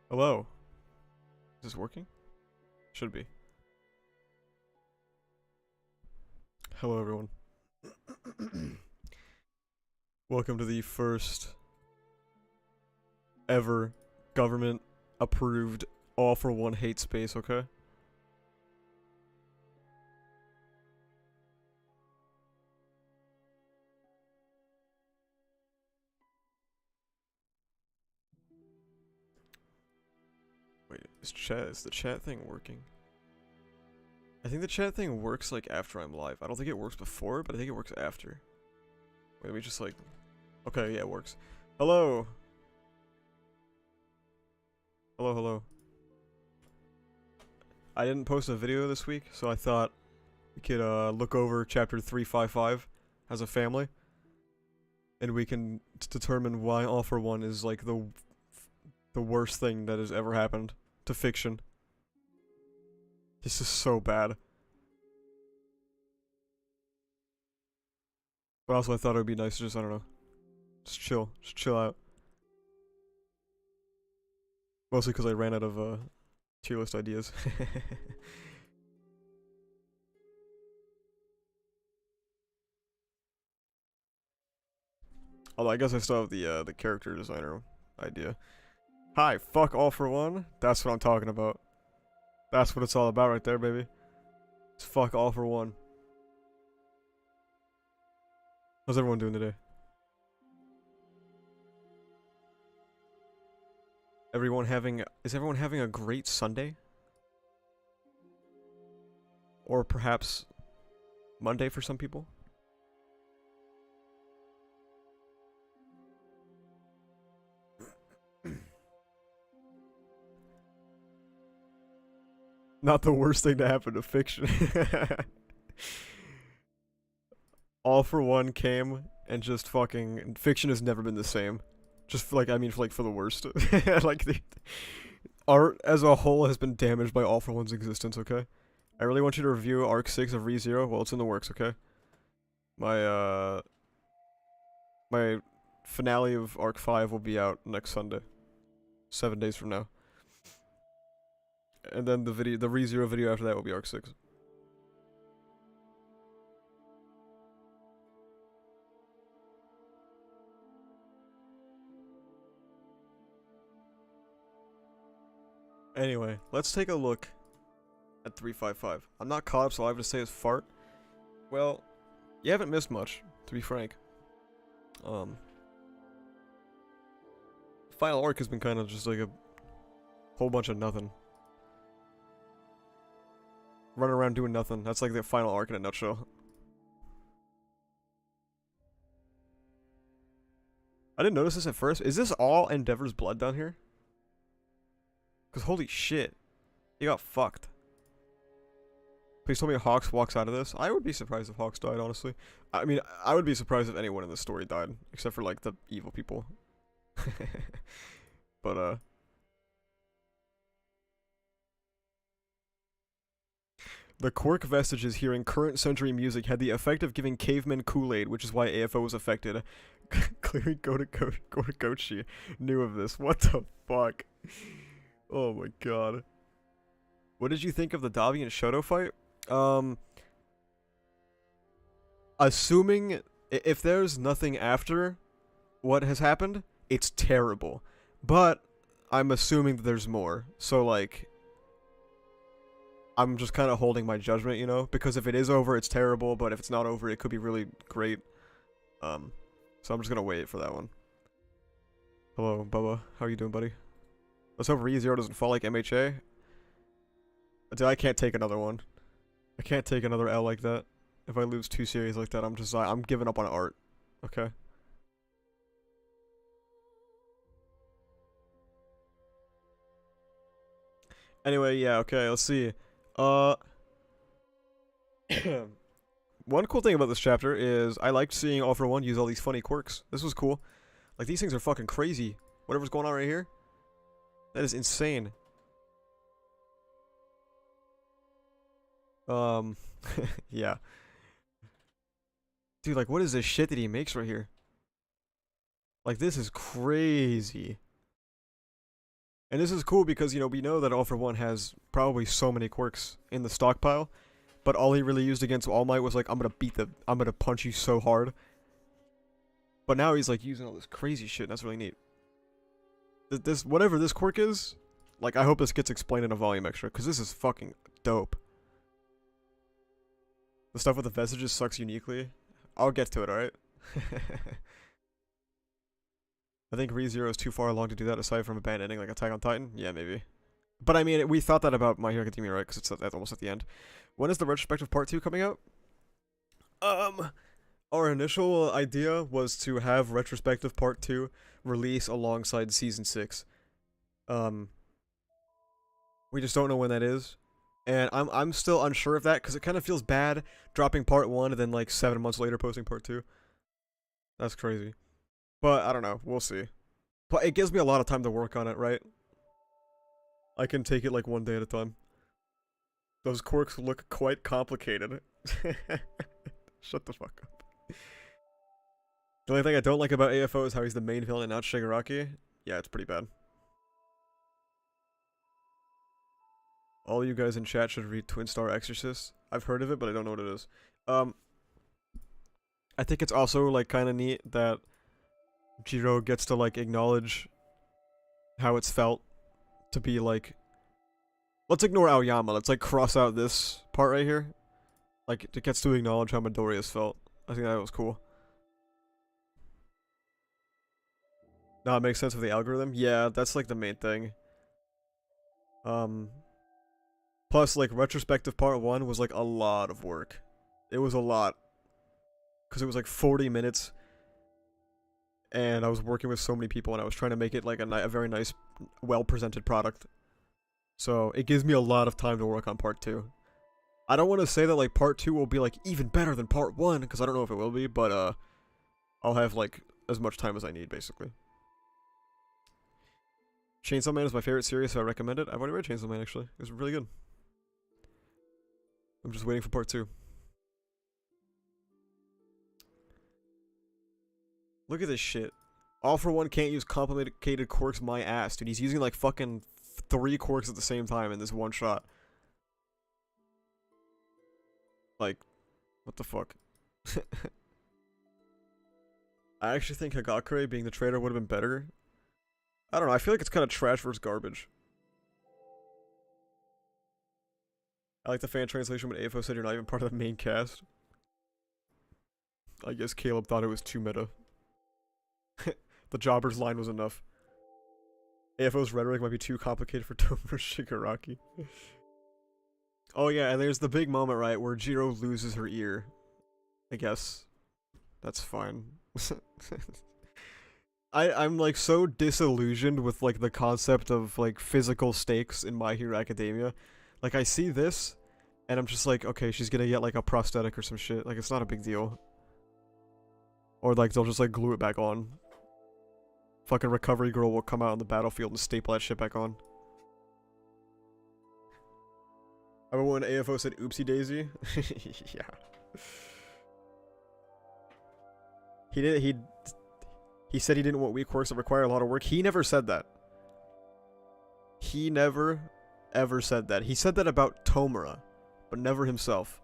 Hello. Is this working? Should be. Hello, everyone. Welcome to the first ever government approved all for one hate space, okay? Wait, is the chat thing working? I think the chat thing works like after I'm live. I don't think it works before, but I think it works after. Wait, let me just like... Okay, yeah, it works. Hello! Hello, hello. I didn't post a video this week, so I thought we could look over chapter 355 as a family. And we can determine why All for One is like the worst thing that has ever happened to fiction. This is so bad. But also I thought it would be nice to just, I don't know, just chill out. Mostly because I ran out of tier list ideas. Although I guess I still have the character designer idea. Hi, fuck All for One. That's what I'm talking about. That's what it's all about right there, baby. It's fuck All for One. How's everyone doing today? Is everyone having a great Sunday? Or perhaps Monday for some people? Not the worst thing to happen to fiction. All for One came and just fucking... Fiction has never been the same. Just for like, I mean, for the worst. Like, the art as a whole has been damaged by All for One's existence, okay? I really want you to review Arc 6 of ReZero. Well, it's in the works, okay? My finale of Arc 5 will be out next Sunday. 7 days from now. And then the ReZero video after that will be Arc 6. Anyway, let's take a look at 355. I'm not caught up, so all I have to say is fart. Well, you haven't missed much, to be frank. Final arc has been kind of just like a whole bunch of nothing. Running around doing nothing. That's like the final arc in a nutshell. I didn't notice this at first. Is this all Endeavor's blood down here? Because holy shit. He got fucked. Please tell me Hawks walks out of this. I would be surprised if Hawks died, honestly. I mean, I would be surprised if anyone in this story died. Except for, like, the evil people. But, the Quirk vestiges hearing current century music had the effect of giving cavemen Kool-Aid, which is why AFO was affected. Clearly Gochi knew of this. What the fuck? Oh my god. What did you think of the Davi and Shoto fight? Assuming if there's nothing after what has happened, it's terrible. But I'm assuming that there's more. So like I'm just kind of holding my judgment, you know, because if it is over, it's terrible, but if it's not over, it could be really great. So I'm just gonna wait for that one. Hello, Bubba. How are you doing, buddy? Let's hope ReZero doesn't fall like MHA. Dude, I can't take another one. I can't take another L like that. If I lose 2 series like that, I'm giving up on art. Okay? Anyway, yeah, okay, let's see. One cool thing about this chapter is I liked seeing All for One use all these funny quirks. This was cool. Like, these things are fucking crazy. Whatever's going on right here. That is insane. Yeah. Dude, like, what is this shit that he makes right here? Like, this is crazy. And this is cool because, you know, we know that All For One has probably so many quirks in the stockpile, but all he really used against All Might was like, I'm gonna punch you so hard. But now he's like using all this crazy shit, and that's really neat. Whatever this quirk is, like, I hope this gets explained in a volume extra, because this is fucking dope. The stuff with the vestiges sucks uniquely. I'll get to it, alright? I think ReZero is too far along to do that aside from a bad ending like Attack on Titan. Yeah, maybe. But I mean, we thought that about My Hero Academia, right? Because it's almost at the end. When is the retrospective part 2 coming out? Our initial idea was to have retrospective part 2 release alongside season 6. We just don't know when that is. And I'm still unsure of that because it kind of feels bad dropping part 1 and then like 7 months later posting part 2. That's crazy. But I don't know, we'll see. But it gives me a lot of time to work on it, right? I can take it like one day at a time. Those quirks look quite complicated. Shut the fuck up. The only thing I don't like about AFO is how he's the main villain and not Shigaraki. Yeah, it's pretty bad. All you guys in chat should read Twin Star Exorcist. I've heard of it, but I don't know what it is. I think it's also like kind of neat that Jiro gets to like acknowledge how it's felt to be like, let's ignore Aoyama, let's like cross out this part right here. Like it gets to acknowledge how Midoriya's felt. I think that was cool. Now it makes sense with the algorithm. Yeah, that's like the main thing. Plus like retrospective part 1 was like a lot of work. It was a lot. Cause it was like 40 minutes. And I was working with so many people and I was trying to make it like a very nice, well-presented product. So it gives me a lot of time to work on part 2. I don't want to say that like part 2 will be like even better than part 1, because I don't know if it will be, but I'll have like as much time as I need, basically. Chainsaw Man is my favorite series, so I recommend it. I've already read Chainsaw Man, actually. It was really good. I'm just waiting for part 2. Look at this shit. All For One can't use complicated quirks my ass, dude. He's using like fucking 3 quirks at the same time in this one shot. Like, what the fuck? I actually think Hagakure being the traitor would have been better. I don't know, I feel like it's kind of trash versus garbage. I like the fan translation when AFO said you're not even part of the main cast. I guess Caleb thought it was too meta. The Jobbers line was enough. AFO's rhetoric might be too complicated for Tomura Shigaraki. Oh yeah, and there's the big moment, right, where Jiro loses her ear. I guess. That's fine. I'm like so disillusioned with like the concept of like physical stakes in My Hero Academia. Like I see this, and I'm just like, okay, she's gonna get like a prosthetic or some shit. Like it's not a big deal. Or like they'll just like glue it back on. Fucking Recovery Girl will come out on the battlefield and staple that shit back on. I remember when AFO said oopsie daisy? Yeah. He said he didn't want weak quirks that require a lot of work. He never said that. He never, ever said that. He said that about Tomura, but never himself.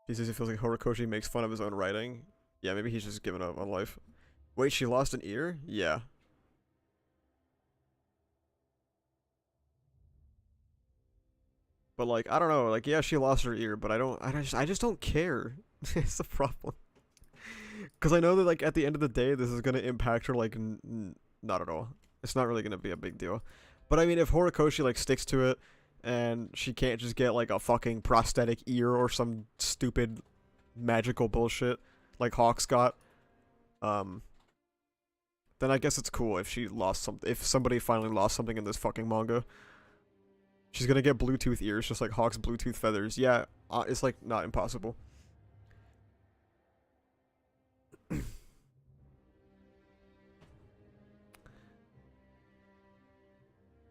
He says he feels like Horikoshi makes fun of his own writing. Yeah, maybe he's just given up on life. Wait, she lost an ear? Yeah. But like, I don't know, like yeah, she lost her ear, but I just don't care. It's the problem. Cuz I know that like at the end of the day this is going to impact her like not at all. It's not really going to be a big deal. But I mean, if Horikoshi like sticks to it and she can't just get like a fucking prosthetic ear or some stupid magical bullshit like Hawks got, then I guess it's cool if she lost something. If somebody finally lost something in this fucking manga, she's gonna get Bluetooth ears, just like Hawk's Bluetooth feathers. Yeah, it's like not impossible.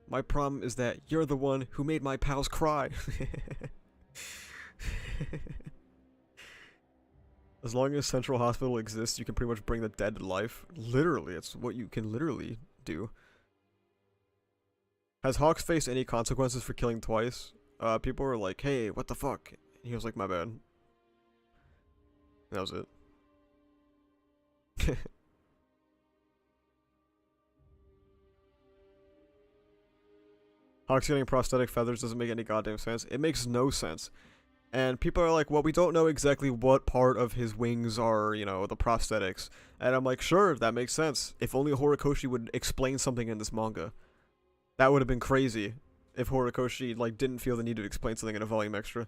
My problem is that you're the one who made my pals cry. As long as Central Hospital exists, you can pretty much bring the dead to life. Literally, it's what you can literally do. Has Hawks faced any consequences for killing twice? People were like, hey, what the fuck? And he was like, my bad. And that was it. Hawks getting prosthetic feathers doesn't make any goddamn sense. It makes no sense. And people are like, well, we don't know exactly what part of his wings are, you know, the prosthetics. And I'm like, sure, that makes sense. If only Horikoshi would explain something in this manga. That would have been crazy if Horikoshi, like, didn't feel the need to explain something in a volume extra.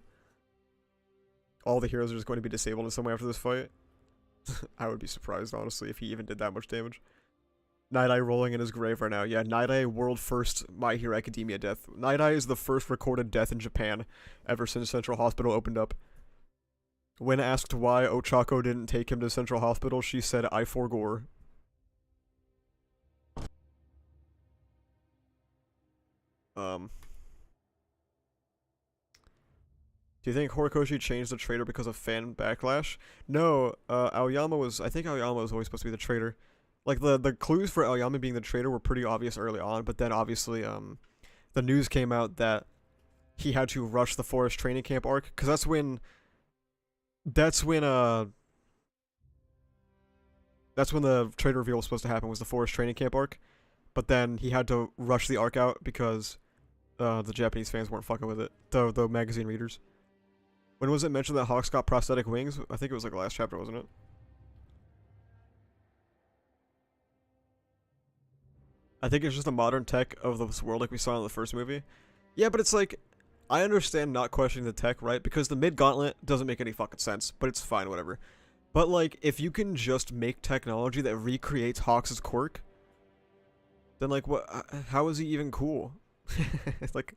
All the heroes are just going to be disabled in some way after this fight. I would be surprised, honestly, if he even did that much damage. Night Eye rolling in his grave right now. Yeah, Night Eye, world first My Hero Academia death. Night Eye is the first recorded death in Japan ever since Central Hospital opened up. When asked why Ochako didn't take him to Central Hospital, she said, I forgore. Do you think Horikoshi changed the traitor because of fan backlash? No, Aoyama was, I think Aoyama was always supposed to be the traitor. Like, the clues for Aoyama being the traitor were pretty obvious early on, but then obviously, the news came out that he had to rush the forest training camp arc, because that's when the traitor reveal was supposed to happen, was the forest training camp arc, but then he had to rush the arc out because, the Japanese fans weren't fucking with it, the magazine readers. When was it mentioned that Hawks got prosthetic wings? I think it was like the last chapter, wasn't it? I think it's just the modern tech of this world like we saw in the first movie. Yeah, but it's like, I understand not questioning the tech, right? Because the mid-gauntlet doesn't make any fucking sense, but it's fine, whatever. But like, if you can just make technology that recreates Hawks' quirk, then like, what? How is he even cool? It's like,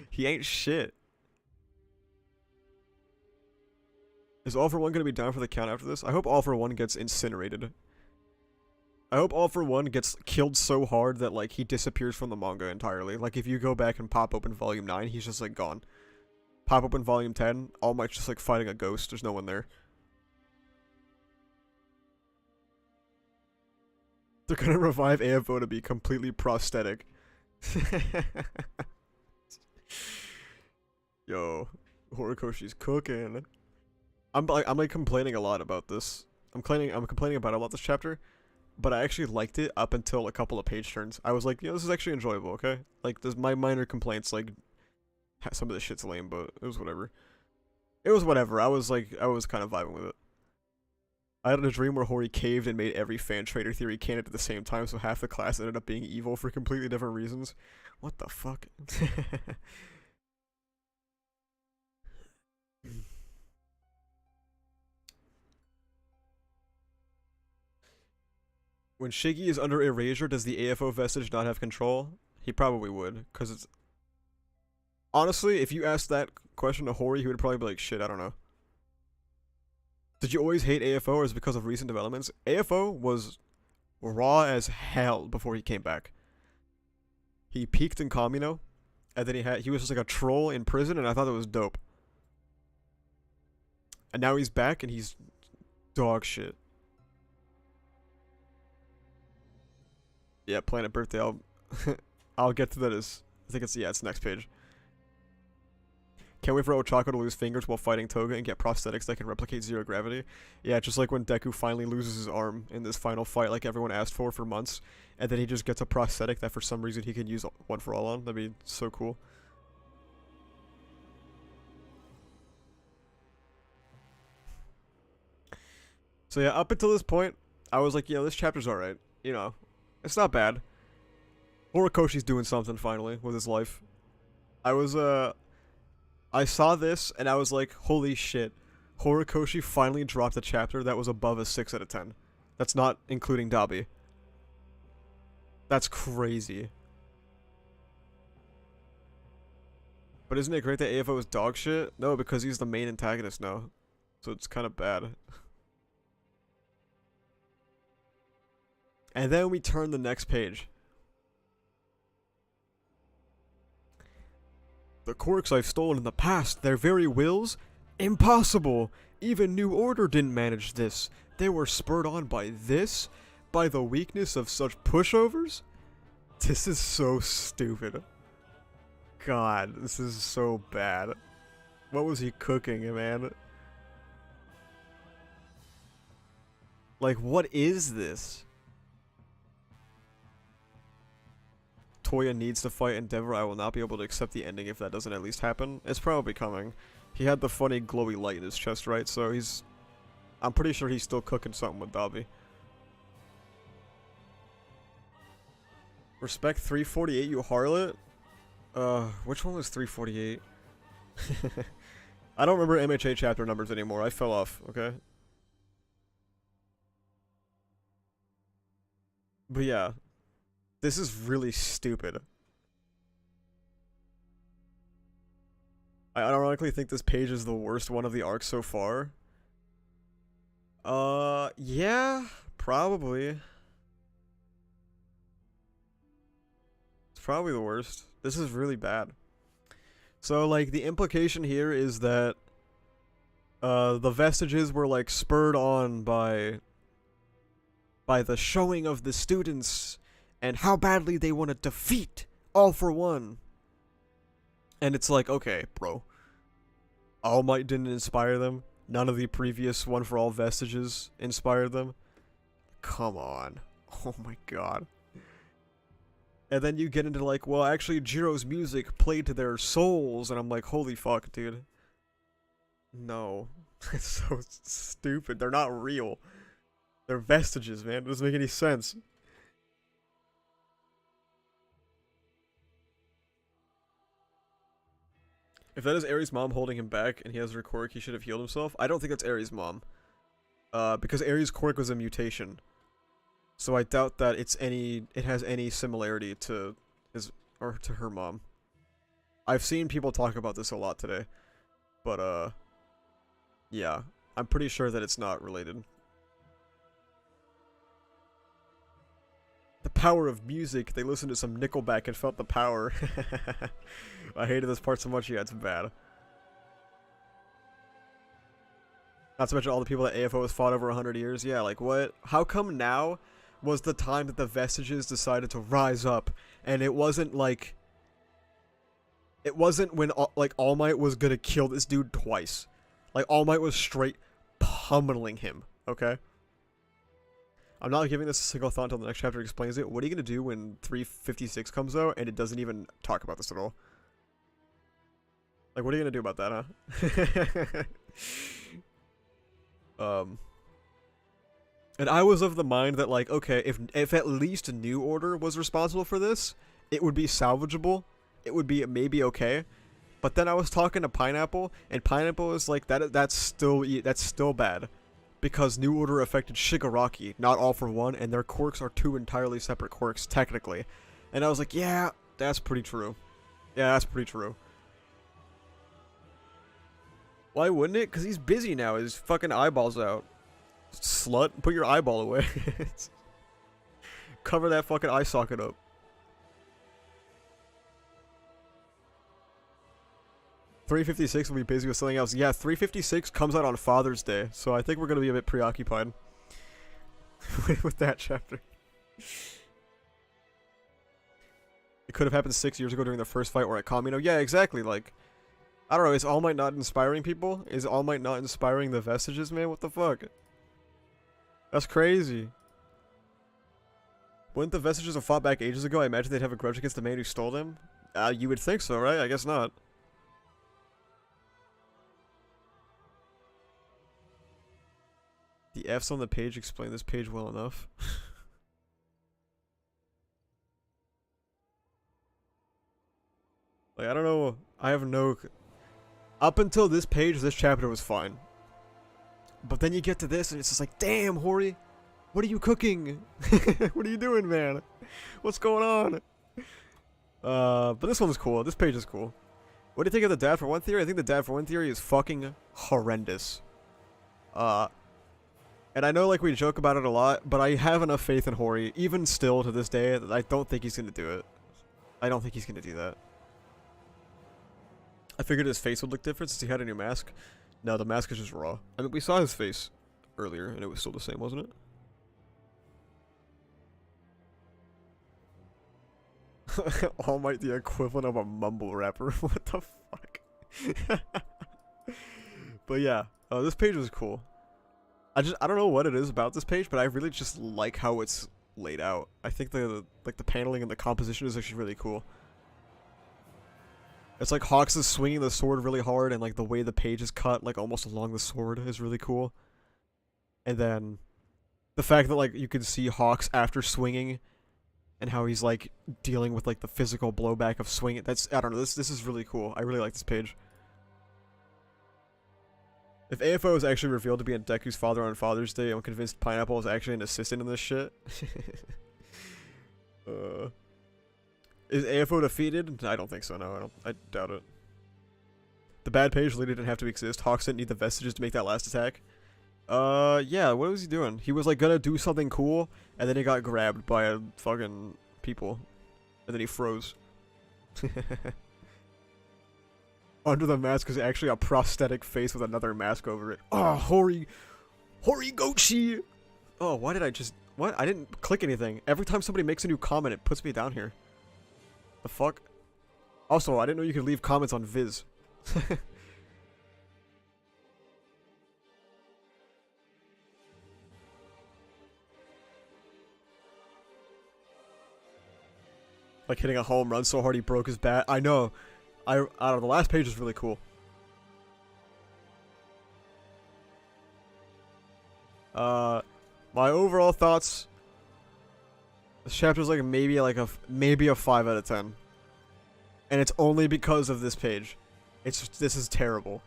he ain't shit. Is All For One gonna be down for the count after this? I hope All For One gets incinerated. I hope All For One gets killed so hard that, like, he disappears from the manga entirely. Like, if you go back and pop open Volume 9, he's just, like, gone. Pop open Volume 10, All Might's just, like, fighting a ghost. There's no one there. They're gonna revive AFO to be completely prosthetic. Yo, Horikoshi's cooking. I'm like complaining a lot about this. I'm complaining about a lot this chapter, but I actually liked it up until a couple of page turns. I was like, this is actually enjoyable, okay? Like, there's my minor complaints, like, some of this shit's lame, but it was whatever. It was whatever. I was kind of vibing with it. I had a dream where Hori caved and made every fan traitor theory canon at the same time, so half the class ended up being evil for completely different reasons. What the fuck? When Shiggy is under erasure, does the AFO vestige not have control? He probably would, because it's... Honestly, if you asked that question to Hori, he would probably be like, shit, I don't know. Did you always hate AFO, or is it because of recent developments? AFO was raw as hell before he came back. He peaked in Kamino, and then he was just like a troll in prison, and I thought that was dope. And now he's back, and he's dog shit. Yeah, Planet Birthday. I'll get to that as I think it's next page. Can't wait for Ochako to lose fingers while fighting Toga and get prosthetics that can replicate zero gravity. Yeah, just like when Deku finally loses his arm in this final fight like everyone asked for months, and then he just gets a prosthetic that for some reason he can use One For All on. That'd be so cool. So yeah, up until this point, I was like, this chapter's alright. You know, it's not bad. Horikoshi's doing something finally with his life. I saw this and I was like, holy shit. Horikoshi finally dropped a chapter that was above a 6 out of 10. That's not including Dabi. That's crazy. But isn't it great that AFO is dog shit? No, because he's the main antagonist now. So it's kind of bad. And then we turn the next page. The quirks I've stolen in the past, their very wills? Impossible! Even New Order didn't manage this. They were spurred on by this? By the weakness of such pushovers? This is so stupid. God, this is so bad. What was he cooking, man? Like, what is this? Toya needs to fight Endeavor. I will not be able to accept the ending if that doesn't at least happen. It's probably coming. He had the funny glowy light in his chest, right? So he's... I'm pretty sure he's still cooking something with Dobby. Respect 348, you harlot? Which one was 348? I don't remember MHA chapter numbers anymore. I fell off, okay? But yeah. This is really stupid. I ironically think this page is the worst one of the arcs so far. Yeah, probably. It's probably the worst. This is really bad. So, like, the implication here is that the vestiges were, like, spurred on by the showing of the students and how badly they want to defeat All For One. And it's like, okay, bro. All Might didn't inspire them. None of the previous One For All vestiges inspired them. Come on. Oh my god. And then you get into like, well, actually Jiro's music played to their souls, and I'm like, holy fuck, dude. No. It's so stupid. They're not real. They're vestiges, man. It doesn't make any sense. If that is Aries' mom holding him back and he has her quirk, he should have healed himself. I don't think that's Aries' mom. Because Aries' quirk was a mutation. So I doubt that it has any similarity to to her mom. I've seen people talk about this a lot today. But yeah. I'm pretty sure that it's not related. The power of music. They listened to some Nickelback and felt the power. I hated this part so much, yeah, it's bad. Not to mention all the people that AFO has fought over 100 years. Yeah, like what? How come now was the time that the vestiges decided to rise up, and it wasn't like... It wasn't when, like, All Might was gonna kill this dude twice. Like, All Might was straight pummeling him, okay? I'm not giving this a single thought until the next chapter explains it. What are you gonna do when 356 comes out and it doesn't even talk about this at all? Like, what are you gonna do about that, huh? And I was of the mind that, like, okay, if at least New Order was responsible for this, it would be salvageable. It would be maybe okay. But then I was talking to Pineapple, and Pineapple was like, that's still bad. Because New Order affected Shigaraki, not All For One, and their quirks are two entirely separate quirks, technically. And I was like, yeah, that's pretty true. Yeah, that's pretty true. Why wouldn't it? Because he's busy now. His fucking eyeballs out. Slut, put your eyeball away. Cover that fucking eye socket up. .356 will be busy with something else. Yeah, 356 comes out on Father's Day, so I think we're gonna be a bit preoccupied with that chapter. It could have happened 6 years ago during the first fight where at Kamino. Yeah, exactly. Like, I don't know. Is All Might not inspiring people? Is All Might not inspiring the vestiges, man? What the fuck? That's crazy. Wouldn't the vestiges have fought back ages ago? I imagine they'd have a grudge against the man who stole them. You would think so, right? I guess not. The F's on the page explain this page well enough. Like, I don't know. I have no... Up until this page, this chapter was fine. But then you get to this, and it's just like, damn, Hori! What are you cooking? What are you doing, man? What's going on? But this one's cool. This page is cool. What do you think of the Dad for One theory? I think the Dad for One theory is fucking horrendous. And I know, like, we joke about it a lot, but I have enough faith in Hori, even still to this day, that I don't think he's gonna do it. I don't think he's gonna do that. I figured his face would look different since he had a new mask. No, the mask is just raw. I mean, we saw his face earlier, and it was still the same, wasn't it? All Might, the equivalent of a mumble rapper. What the fuck? But yeah, this page was cool. I don't know what it is about this page, but I really just like how it's laid out. I think the paneling and the composition is actually really cool. It's like Hawks is swinging the sword really hard, and like the way the page is cut, like almost along the sword, is really cool. And then the fact that like you can see Hawks after swinging, and how he's like dealing with like the physical blowback of swinging. That's, I don't know. This is really cool. I really like this page. If AFO is actually revealed to be Deku's father on Father's Day, I'm convinced Pineapple is actually an assistant in this shit. Is AFO defeated? I don't think so, no. I doubt it. The bad page really didn't have to exist. Hawks didn't need the vestiges to make that last attack. Yeah, what was he doing? He was like gonna do something cool, and then he got grabbed by a fucking people. And then he froze. Under the mask is actually a prosthetic face with another mask over it. Oh, Horigoshi! Oh, why did I just... What? I didn't click anything. Every time somebody makes a new comment, it puts me down here. The fuck? Also, I didn't know you could leave comments on Viz. Like hitting a home run so hard he broke his bat. I know. I don't know, the last page is really cool. My overall thoughts. This chapter's like maybe a 5 out of 10. And it's only because of this page. This is terrible.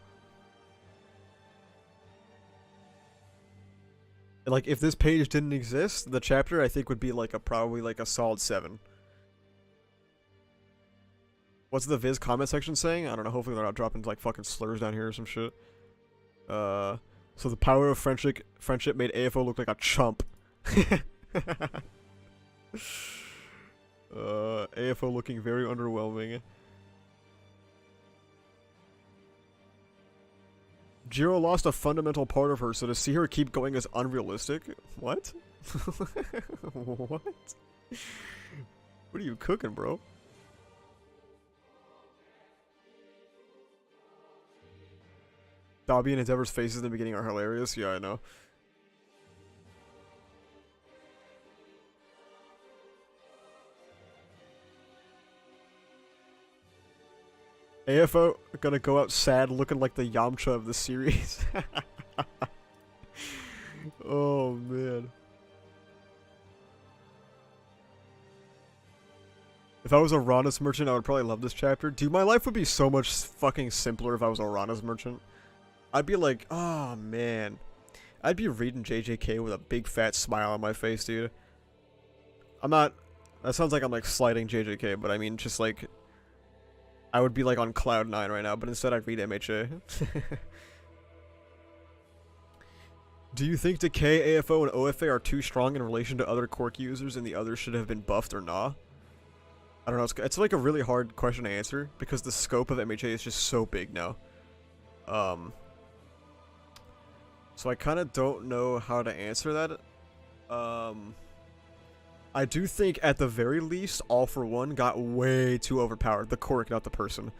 Like if this page didn't exist, the chapter I think would be like probably like a solid 7. What's the Viz comment section saying? I don't know, hopefully they're not dropping like fucking slurs down here or some shit. So the power of friendship made AFO look like a chump. AFO looking very underwhelming. Jiro lost a fundamental part of her, so to see her keep going is unrealistic. What? What? What are you cooking, bro? Dobby and Endeavor's faces in the beginning are hilarious. Yeah, I know. AFO gonna go out sad looking like the Yamcha of the series. Oh, man. If I was a Ranas merchant, I would probably love this chapter. Dude, my life would be so much fucking simpler if I was a Ranas merchant. I'd be like, oh man. I'd be reading JJK with a big fat smile on my face, dude. I'm not... That sounds like I'm like slighting JJK, but I mean just like... I would be like on cloud 9 right now, but instead I'd read MHA. Do you think Decay, AFO, and OFA are too strong in relation to other quirk users and the others should have been buffed or nah? I don't know, it's like a really hard question to answer because the scope of MHA is just so big now. So I kind of don't know how to answer that. I do think at the very least, All For One got way too overpowered. The quirk, not the person.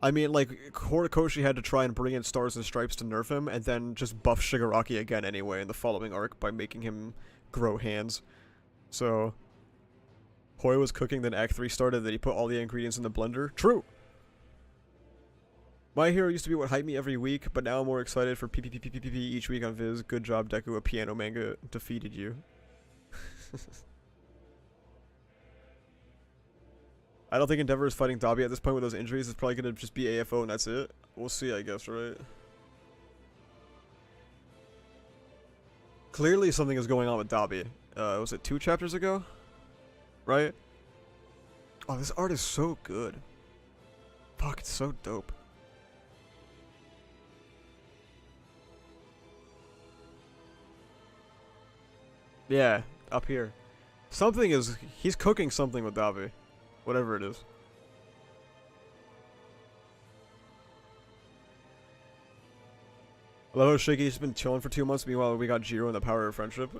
I mean, like, Horikoshi had to try and bring in Stars and Stripes to nerf him, and then just buff Shigaraki again anyway in the following arc by making him grow hands. So, Hoi was cooking, then Act 3 started, then he put all the ingredients in the blender. True! My Hero used to be what hyped me every week, but now I'm more excited for PPPPPP each week on Viz. Good job, Deku, a piano manga defeated you. I don't think Endeavor is fighting Dobby at this point with those injuries. It's probably going to just be AFO and that's it. We'll see, I guess, right? Clearly something is going on with Dobby. Was it 2 chapters ago? Right? Oh, this art is so good. Fuck, it's so dope. Yeah, up here. Something is... He's cooking something with Dobby. Whatever it is. I love how Shiggy's been chilling for 2 months, meanwhile we got Jiro and the power of friendship.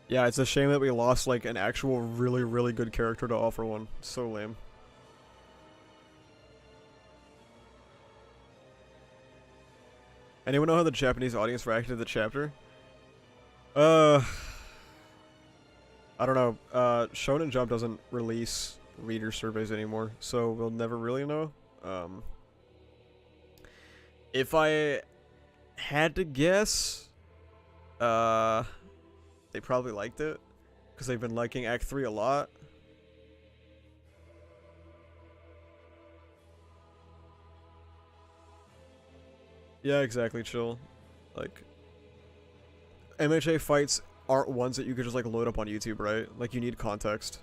Yeah, it's a shame that we lost, like, an actual really, really good character to All For One. So lame. Anyone know how the Japanese audience reacted to the chapter? I don't know. Shonen Jump doesn't release reader surveys anymore, so we'll never really know. If I had to guess, they probably liked it, because they've been liking Act 3 a lot. Yeah, exactly, chill. Like, MHA fights aren't ones that you could just, like, load up on YouTube, right? Like, you need context.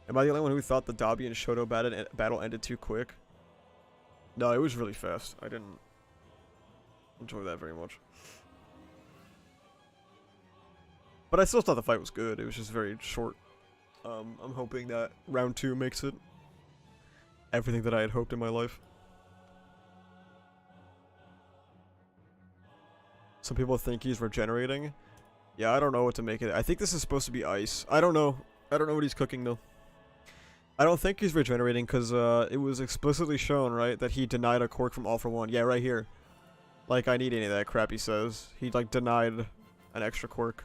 Am I the only one who thought the Dabi and Shoto battle ended too quick? No, it was really fast. I didn't enjoy that very much. But I still thought the fight was good. It was just very short. I'm hoping that round 2 makes it everything that I had hoped in my life. Some people think he's regenerating. Yeah, I don't know what to make of it. I think this is supposed to be ice. I don't know. I don't know what he's cooking, though. I don't think he's regenerating, because it was explicitly shown, right, that he denied a quirk from All For One. Yeah, right here. Like, I need any of that crap he says. He, like, denied an extra quirk.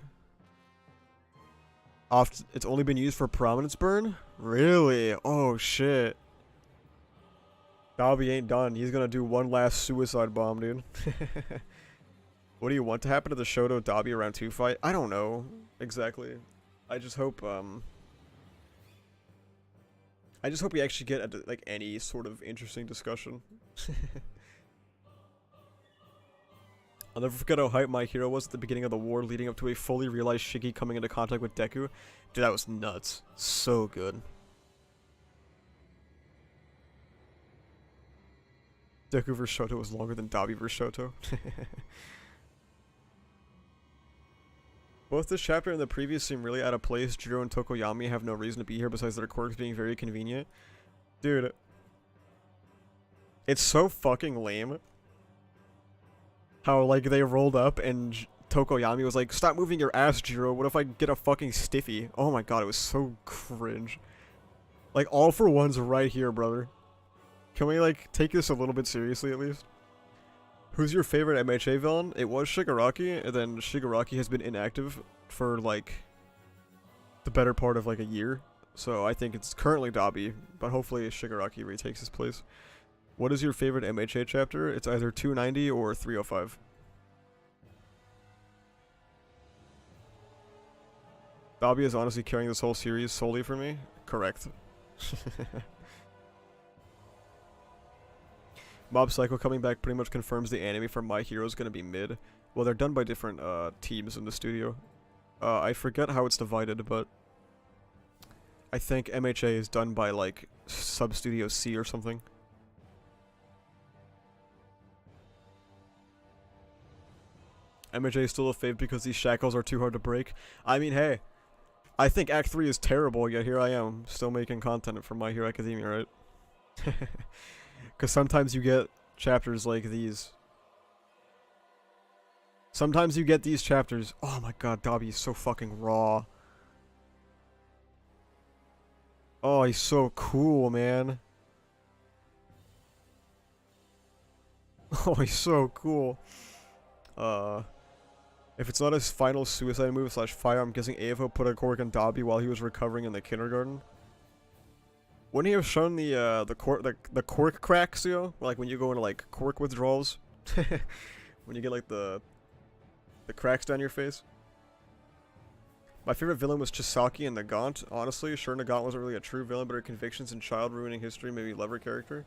It's only been used for prominence burn? Really? Oh, shit. Dabi ain't done. He's gonna do one last suicide bomb, dude. What do you want to happen to the Shoto Dabi round 2 fight? I don't know. Exactly. I just hope, we actually get, like, any sort of interesting discussion. I'll never forget how hyped my hero was at the beginning of the war, leading up to a fully realized Shiggy coming into contact with Deku. Dude, that was nuts. So good. Deku vs. Shoto was longer than Dabi vs. Shoto. Both this chapter and the previous seem really out of place. Jiro and Tokoyami have no reason to be here besides their quirks being very convenient. Dude. It's so fucking lame. How, like, they rolled up and Tokoyami was like, "Stop moving your ass, Jiro. What if I get a fucking stiffy?" Oh my god, it was so cringe. Like, All For One's right here, brother. Can we, like, take this a little bit seriously at least? Who's your favorite MHA villain? It was Shigaraki, and then Shigaraki has been inactive for, like, the better part of, like, a year. So I think it's currently Dabi, but hopefully Shigaraki retakes his place. What is your favorite MHA chapter? It's either 290 or 305. Dabi is honestly carrying this whole series solely for me? Correct. Mob Psycho coming back pretty much confirms the anime for My Hero is going to be mid. Well, they're done by different teams in the studio. I forget how it's divided, but I think MHA is done by, like, Sub-Studio C or something. MHA is still a fave because these shackles are too hard to break. I mean, hey, I think Act 3 is terrible, yet here I am, still making content for My Hero Academia, right? Because sometimes you get chapters like these. Sometimes you get these chapters. Oh my god, Dabi is so fucking raw. Oh, he's so cool, man. Oh, he's so cool. If it's not his final suicide move / fire, I'm guessing AFO put a quirk on Dabi while he was recovering in the kindergarten. Wouldn't he have shown the quirk cracks, yo? Like when you go into, like, quirk withdrawals? When you get, like, the cracks down your face? My favorite villain was Chisaki and Nagant. Honestly, sure, Nagant wasn't really a true villain, but her convictions and child-ruining history made me love her character.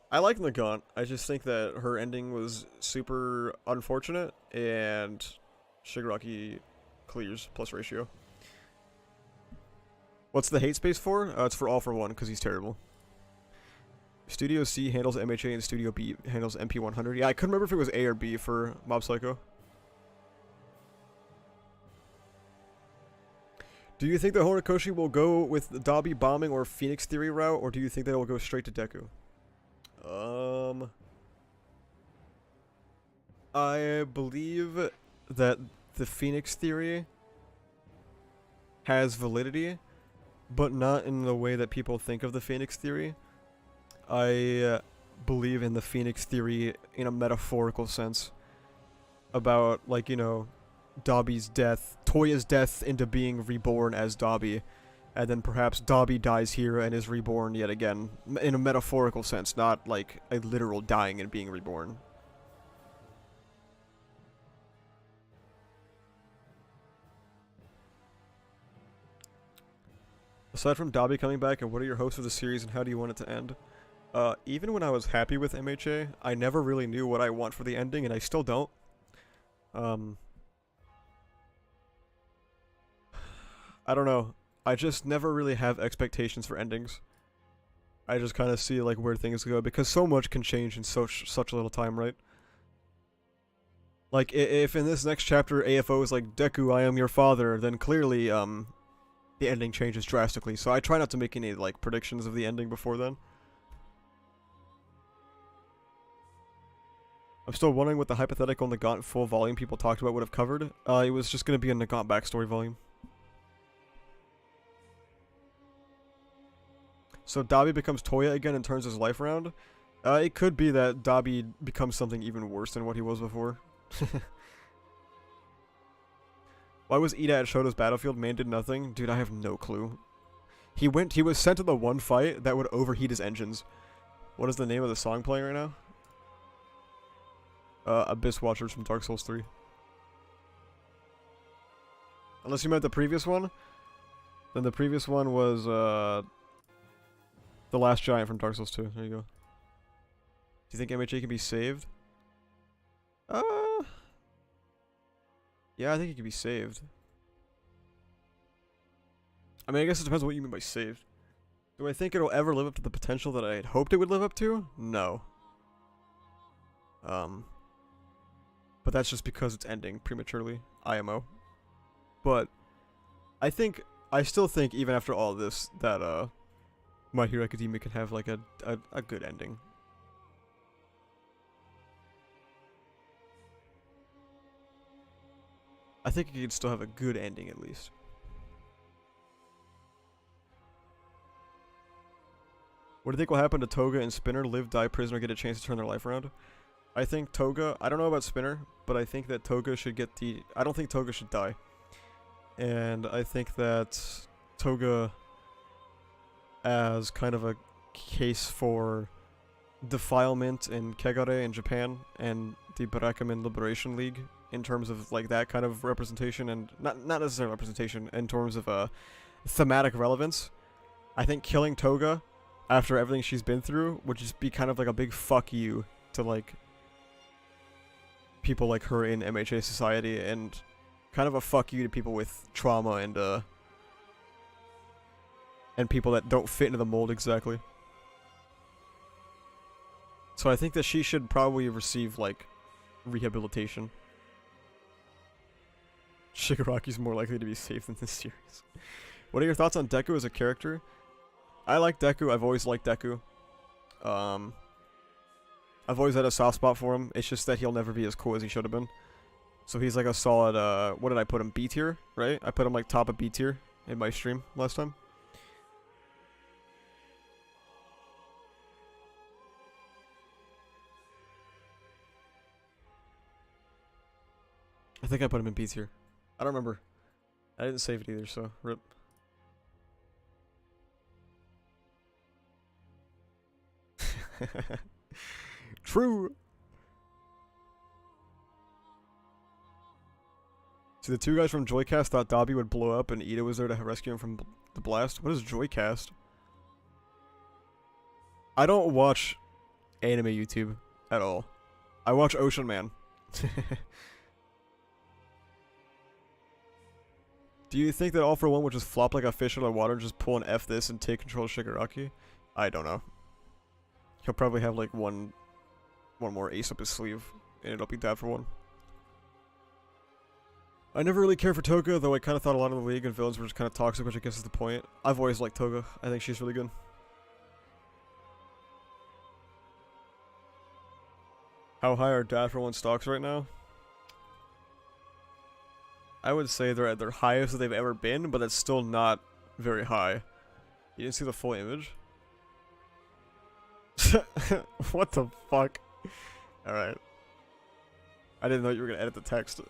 I like Nagant. I just think that her ending was super unfortunate, and Shigaraki clears plus ratio. What's the hate space for? It's for All For One, because he's terrible. Studio C handles MHA and Studio B handles MP100. Yeah, I couldn't remember if it was A or B for Mob Psycho. Do you think that Horikoshi will go with the Dobby bombing or Phoenix Theory route, or do you think that it will go straight to Deku? I believe that the Phoenix Theory has validity, but not in the way that people think of the Phoenix Theory. I believe in the Phoenix Theory in a metaphorical sense about, like, you know, Dobby's death, Toya's death into being reborn as Dobby, and then perhaps Dobby dies here and is reborn yet again, in a metaphorical sense, not like a literal dying and being reborn. Aside from Dobby coming back, and what are your hopes for the series and how do you want it to end? Even when I was happy with MHA, I never really knew what I want for the ending, and I still don't. I don't know. I just never really have expectations for endings. I just kind of see like where things go, because so much can change in such a little time, right? Like, if in this next chapter AFO is like, Deku, I am your father, then clearly, the ending changes drastically, so I try not to make any, like, predictions of the ending before then. I'm still wondering what the hypothetical Nagant full volume people talked about would have covered. It was just gonna be a Nagant backstory volume. So Dobby becomes Toya again and turns his life around? It could be that Dobby becomes something even worse than what he was before. Why was Ida at Shoto's battlefield? Man did nothing? Dude, I have no clue. He was sent to the one fight that would overheat his engines. What is the name of the song playing right now? Abyss Watchers from Dark Souls 3. Unless you meant the previous one? Then the previous one was, The Last Giant from Dark Souls 2. There you go. Do you think MHA can be saved? Yeah, I think it can be saved. I mean, I guess it depends on what you mean by saved. Do I think it'll ever live up to the potential that I had hoped it would live up to? No. But that's just because it's ending prematurely. IMO. But I still think, even after all of this, that, My Hero Academia can have, like, a good ending. I think it can still have a good ending, at least. What do you think will happen to Toga and Spinner? Live, die, prisoner, get a chance to turn their life around? I think Toga... I don't know about Spinner, but I think that Toga should get the... I don't think Toga should die. And I think that Toga, as kind of a case for defilement in Kegare in Japan and the Barakuman Liberation League, in terms of like that kind of representation, and not necessarily representation, in terms of thematic relevance, I think killing Toga after everything she's been through would just be kind of like a big fuck you to like people like her in MHA society, and kind of a fuck you to people with trauma and people that don't fit into the mold exactly. So I think that she should probably receive like rehabilitation. Shigaraki's more likely to be safe in this series. What are your thoughts on Deku as a character? I like Deku. I've always liked Deku. I've always had a soft spot for him. It's just that he'll never be as cool as he should have been. So he's like a solid, what did I put him? B tier, right? I put him like top of B tier in my stream last time. I think I put him in B tier. I don't remember. I didn't save it either, so rip. True. See, the two guys from Joycast thought Dobby would blow up and Ida was there to rescue him from the blast. What is Joycast? I don't watch anime YouTube at all. I watch Ocean Man. Do you think that All For One would just flop like a fish out of water and just pull an F this and take control of Shigaraki? I don't know. He'll probably have like one more ace up his sleeve, and it'll be that for one. I never really cared for Toga, though I kind of thought a lot of the League and villains were just kind of toxic, which I guess is the point. I've always liked Toga. I think she's really good. How high are Daffodil 1 stocks right now? I would say they're at their highest that they've ever been, but that's still not very high. You didn't see the full image? What the fuck? Alright. I didn't know you were gonna edit the text.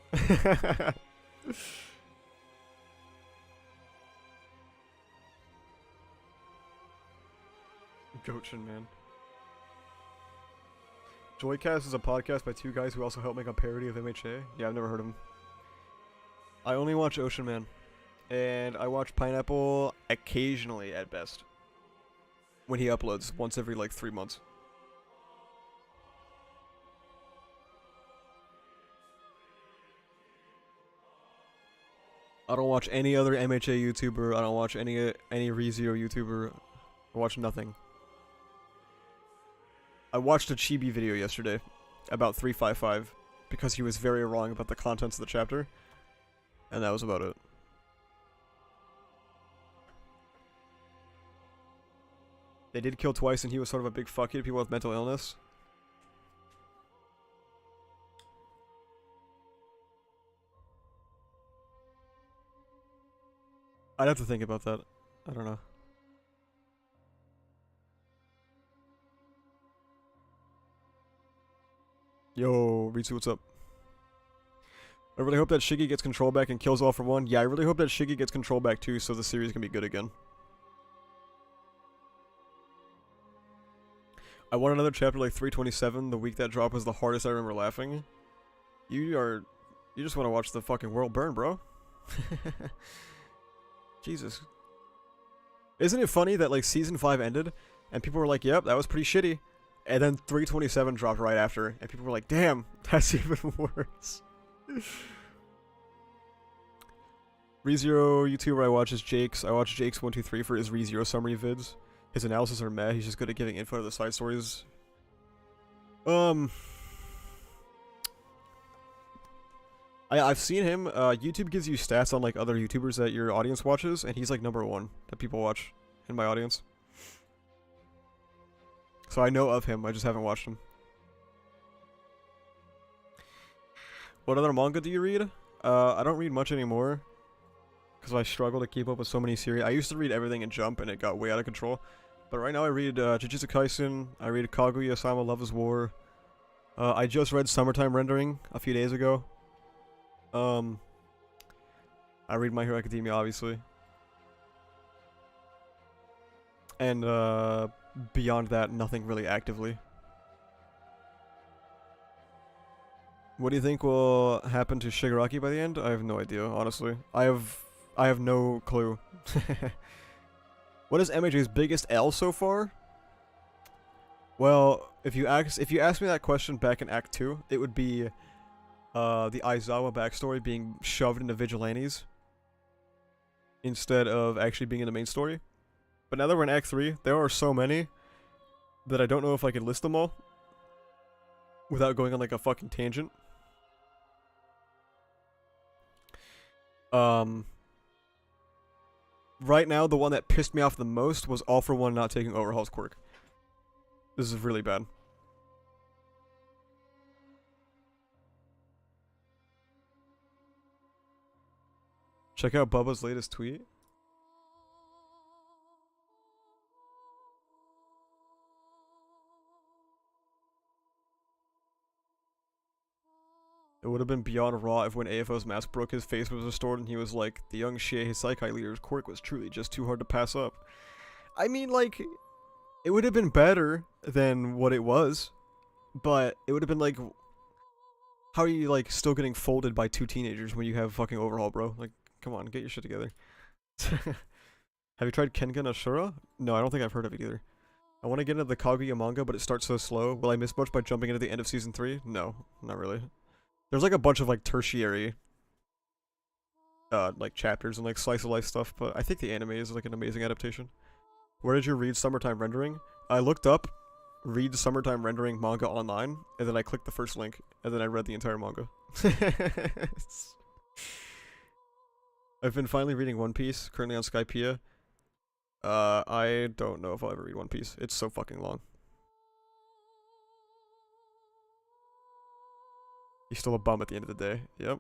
Gochin, man. Joycast is a podcast by two guys who also help make a parody of MHA. Yeah, I've never heard of them. I only watch Ocean Man. And I watch Pineapple occasionally at best. When he uploads, once every like 3 months. I don't watch any other MHA YouTuber. I don't watch any ReZero YouTuber. I watch nothing. I watched a Chibi video yesterday about 355 because he was very wrong about the contents of the chapter. And that was about it. They did kill twice and he was sort of a big fuck you to people with mental illness. I'd have to think about that. I don't know. Yo, Ritsu, what's up? I really hope that Shiggy gets control back and kills all for one. Yeah, I really hope that Shiggy gets control back too, so the series can be good again. I want another chapter like 327. The week that drop was the hardest. I remember laughing. You just want to watch the fucking world burn, bro. Jesus. Isn't it funny that like season 5 ended and people were like, yep, that was pretty shitty. And then 327 dropped right after and people were like, damn, that's even worse. ReZero YouTuber I watch is Jake's. I watch Jake's 123 for his ReZero summary vids. His analysis are meh, he's just good at giving info to the side stories. I've seen him, YouTube gives you stats on like other YouTubers that your audience watches, and he's like #1 that people watch in my audience. So I know of him, I just haven't watched him. What other manga do you read? I don't read much anymore. Because I struggle to keep up with so many series. I used to read everything in Jump and it got way out of control. But right now I read Jujutsu Kaisen, I read Kaguya-sama Love is War. I just read Summertime Rendering a few days ago. I read My Hero Academia, obviously. And beyond that, nothing really actively. What do you think will happen to Shigaraki by the end? I have no idea, honestly. I have no clue. What is MHA's biggest L so far? Well, if you ask me that question back in Act 2, it would be the Aizawa backstory being shoved into Vigilantes instead of actually being in the main story. But now that we're in Act 3, there are so many that I don't know if I can list them all without going on like a fucking tangent. Right now, the one that pissed me off the most was All for One not taking Overhaul's quirk. This is really bad. Check out Bubba's latest tweet. It would have been beyond raw if when AFO's mask broke, his face was restored and he was like, the young Shie Saikai leader's quirk was truly just too hard to pass up. I mean, like, it would have been better than what it was, but it would have been like, how are you, like, still getting folded by 2 teenagers when you have fucking Overhaul, bro? Like, come on, get your shit together. Have you tried Kengan Ashura? No, I don't think I've heard of it either. I want to get into the Kaguya manga, but it starts so slow. Will I miss much by jumping into the end of Season 3? No, not really. There's like a bunch of like tertiary like chapters and like slice of life stuff, but I think the anime is like an amazing adaptation. Where did you read Summertime Rendering? I looked up read Summertime Rendering manga online, and then I clicked the first link, and then I read the entire manga. I've been finally reading One Piece, currently on Skypiea. I don't know if I'll ever read One Piece. It's so fucking long. He's still a bum at the end of the day. Yep.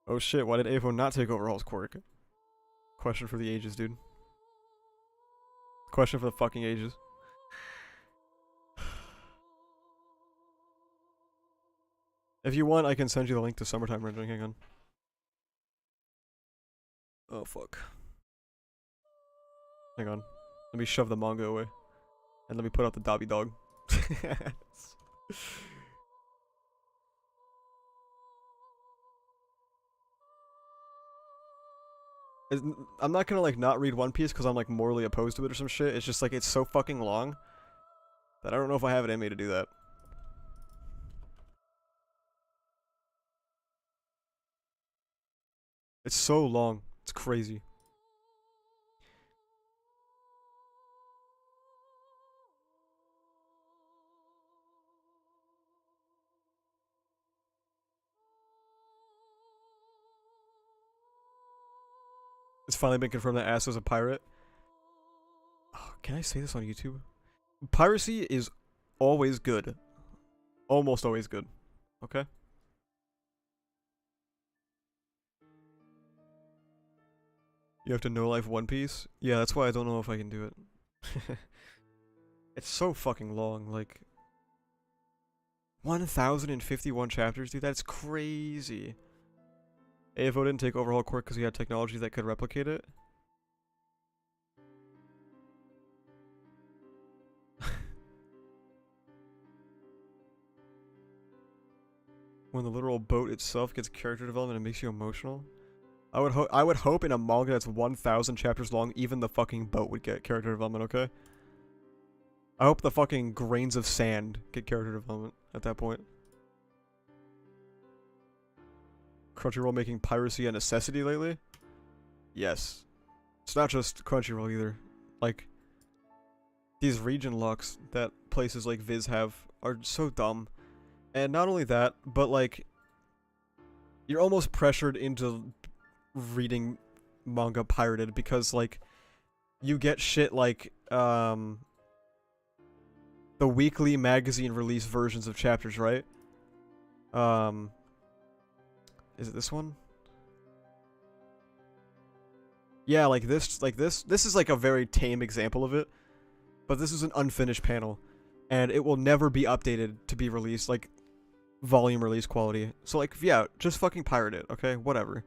Oh shit, why did AFO not take over Hall's quirk? Question for the ages, dude. Question for the fucking ages. If you want, I can send you the link to Summertime Rendering. Hang on. Oh fuck. Hang on. Let me shove the manga away. And let me put out the Dobby dog. I'm not gonna like not read One Piece because I'm like morally opposed to it or some shit. It's just like it's so fucking long that I don't know if I have it in me to do that. It's so long. It's crazy. It's finally been confirmed that Ass is a pirate. Oh, can I say this on YouTube? Piracy is always good. Almost always good. Okay? You have to no life One Piece? Yeah, that's why I don't know if I can do it. It's so fucking long, like 1,051 chapters, dude, that's crazy. AFO didn't take overhaul quirk because he had technology that could replicate it. When the literal boat itself gets character development, it makes you emotional. I would hope in a manga that's 1,000 chapters long, even the fucking boat would get character development, okay? I hope the fucking grains of sand get character development at that point. Crunchyroll making piracy a necessity lately? Yes. It's not just Crunchyroll either. Like, these region locks that places like Viz have are so dumb. And not only that, but like, you're almost pressured into reading manga pirated because like, you get shit like, the weekly magazine release versions of chapters, right? Is it this one? Yeah, like this is like a very tame example of it. But this is an unfinished panel. And it will never be updated to be released, like, volume release quality. So, like, yeah, just fucking pirate it, okay? Whatever.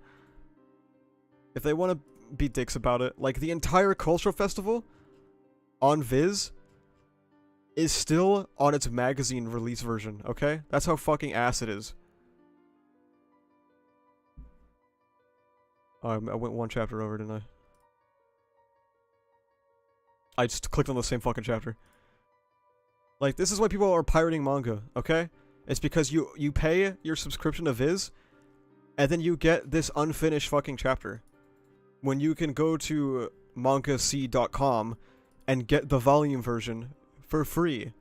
If they want to be dicks about it, like, the entire cultural festival on Viz is still on its magazine release version, okay? That's how fucking ass it is. I went one chapter over, didn't I? I just clicked on the same fucking chapter. Like, this is why people are pirating manga, okay? It's because you pay your subscription to Viz, and then you get this unfinished fucking chapter. When you can go to mangac.com and get the volume version for free.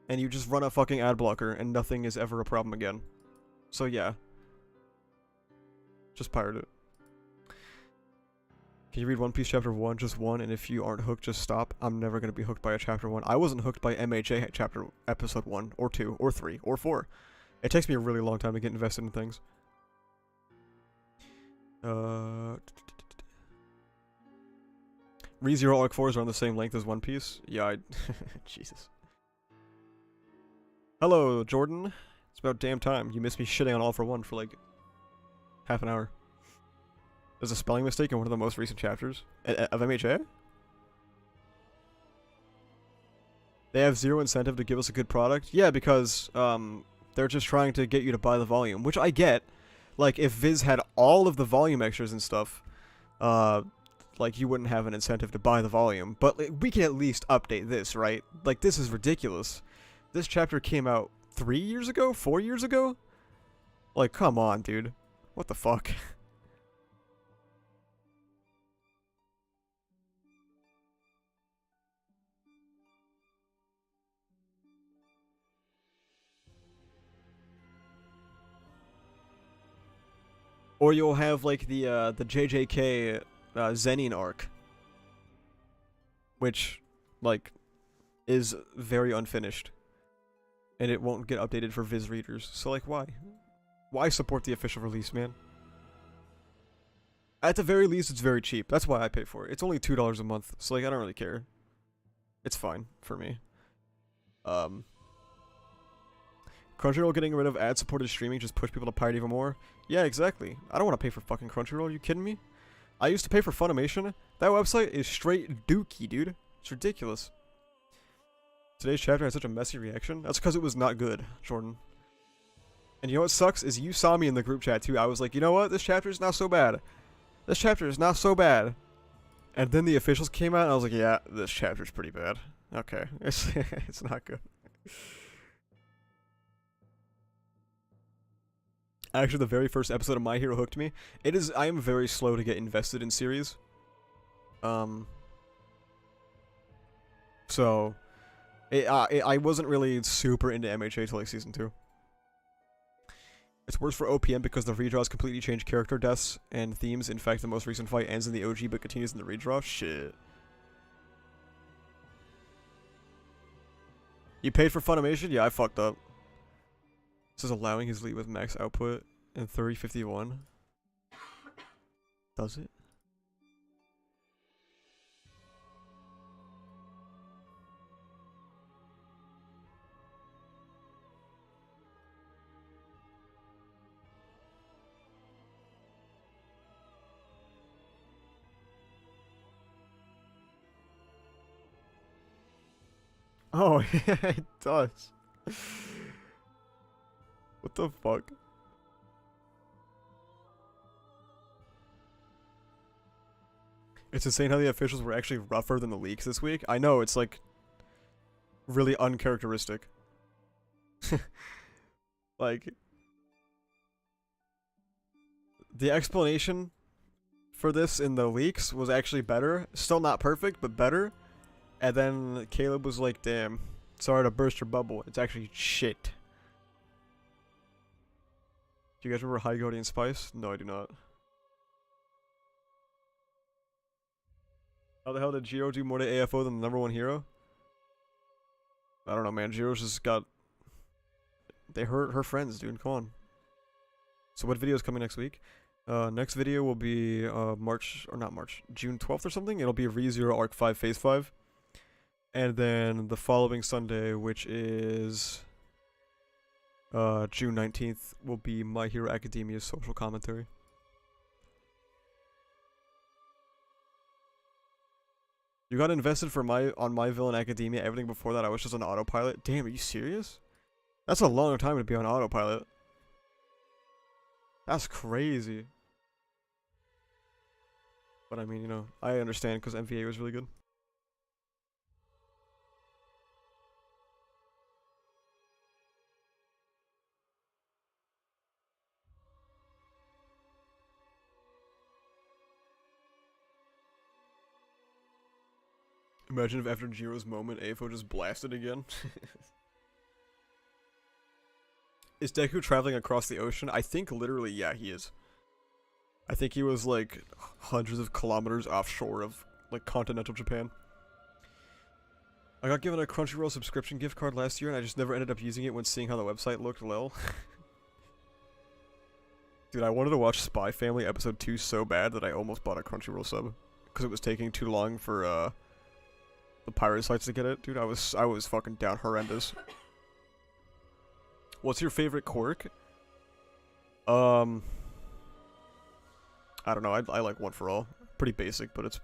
And you just run a fucking ad blocker and nothing is ever a problem again. So yeah. Just pirate it. Can you read One Piece chapter 1, just one, and if you aren't hooked, just stop? I'm never gonna be hooked by a chapter 1. I wasn't hooked by MHA chapter episode 1, or 2, or 3, or 4. It takes me a really long time to get invested in things. ReZero Arc 4s are on the same length as One Piece? Yeah, Jesus. Hello, Jordan. It's about damn time. You missed me shitting on All for One for like half an hour. There's a spelling mistake in one of the most recent chapters of MHA? They have zero incentive to give us a good product? Yeah, because they're just trying to get you to buy the volume, which I get. Like, if Viz had all of the volume extras and stuff, like, you wouldn't have an incentive to buy the volume. But like, we can at least update this, right? Like, this is ridiculous. This chapter came out 3 years ago? 4 years ago? Like, come on, dude. What the fuck? Or you'll have like the JJK Zenin arc, which like is very unfinished, and it won't get updated for Viz readers. So like, why? Why support the official release, man? At the very least, it's very cheap. That's why I pay for it. It's only $2 a month, so like I don't really care. It's fine for me. Crunchyroll getting rid of ad-supported streaming just pushed people to pirate even more. Yeah, exactly. I don't want to pay for fucking Crunchyroll. Are you kidding me? I used to pay for Funimation. That website is straight dookie, dude. It's ridiculous. Today's chapter had such a messy reaction. That's because it was not good, Jordan. And you know what sucks is you saw me in the group chat too. I was like, you know what? This chapter is not so bad. This chapter is not so bad. And then the officials came out and I was like, yeah, this chapter's pretty bad. Okay. It's not good. Actually, the very first episode of My Hero hooked me. I am very slow to get invested in series. So, I wasn't really super into MHA till like season 2. It's worse for OPM because the redraws completely change character deaths and themes. In fact, the most recent fight ends in the OG but continues in the redraw. Shit. You paid for Funimation? Yeah, I fucked up. This is allowing his lead with max output in 3051. Does it? Oh, yeah, it does. What the fuck? It's insane how the officials were actually rougher than the leaks this week. I know, it's like really uncharacteristic. Like the explanation for this in the leaks was actually better. Still not perfect, but better. And then Caleb was like, damn, sorry to burst your bubble. It's actually shit. Do you guys remember High Goldie and Spice? No, I do not. How the hell did Jiro do more to AFO than the #1 hero? I don't know, man. Jiro's just got... They hurt her friends, dude. Come on. So what video is coming next week? Next video will be June 12th or something. It'll be ReZero Arc 5 Phase 5. And then the following Sunday, which is June 19th, will be My Hero Academia's social commentary. You got invested for on My Villain Academia. Everything before that, I was just on autopilot. Damn, are you serious? That's a long time to be on autopilot. That's crazy. But I mean, you know, I understand because MVA was really good. Imagine if after Jiro's moment, AFO just blasted again. Is Deku traveling across the ocean? I think literally, yeah, he is. I think he was like hundreds of kilometers offshore of like continental Japan. I got given a Crunchyroll subscription gift card last year and I just never ended up using it when seeing how the website looked, lol. Dude, I wanted to watch Spy Family episode 2 so bad that I almost bought a Crunchyroll sub. Because it was taking too long for the pirate sites to get it. Dude, I was fucking down horrendous. What's your favorite quirk? I don't know. I like One for All. Pretty basic, but it's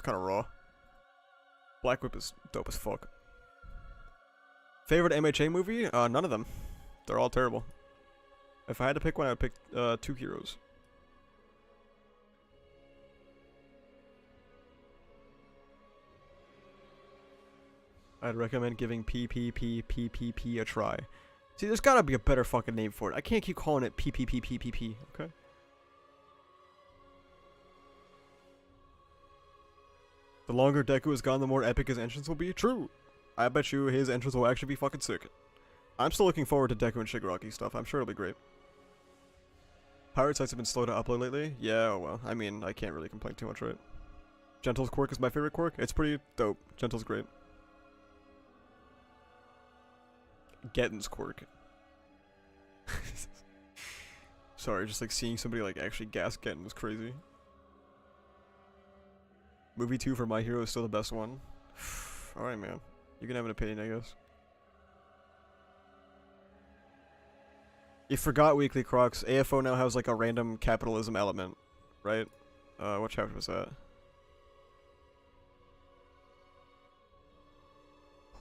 kind of raw. Black Whip is dope as fuck. Favorite MHA movie? None of them. They're all terrible. If I had to pick one, I would pick 2 Heroes. I'd recommend giving PPPPPP a try. See, there's gotta be a better fucking name for it. I can't keep calling it PPPPPP, okay? The longer Deku is gone, the more epic his entrance will be. True. I bet you his entrance will actually be fucking sick. I'm still looking forward to Deku and Shigaraki stuff. I'm sure it'll be great. Pirate sites have been slow to upload lately. Yeah, oh well. I mean, I can't really complain too much, right? Gentle's quirk is my favorite quirk. It's pretty dope. Gentle's great. Gettin's quirk. Sorry, just like seeing somebody like actually gas Gettin was crazy. Movie 2 for My Hero is still the best one. Alright, man. You can have an opinion, I guess. You forgot Weekly Crocs. AFO now has like a random capitalism element, right? What chapter was that?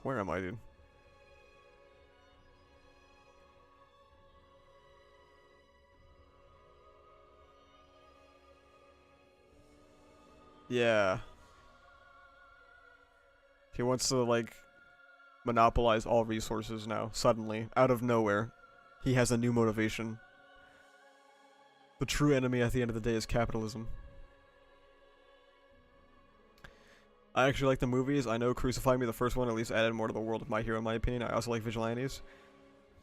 Where am I, dude? Yeah. He wants to, like, monopolize all resources now, suddenly, out of nowhere. He has a new motivation. The true enemy at the end of the day is capitalism. I actually like the movies. I know Crucify Me, the first one, at least added more to the world of My Hero, in my opinion. I also like Vigilantes.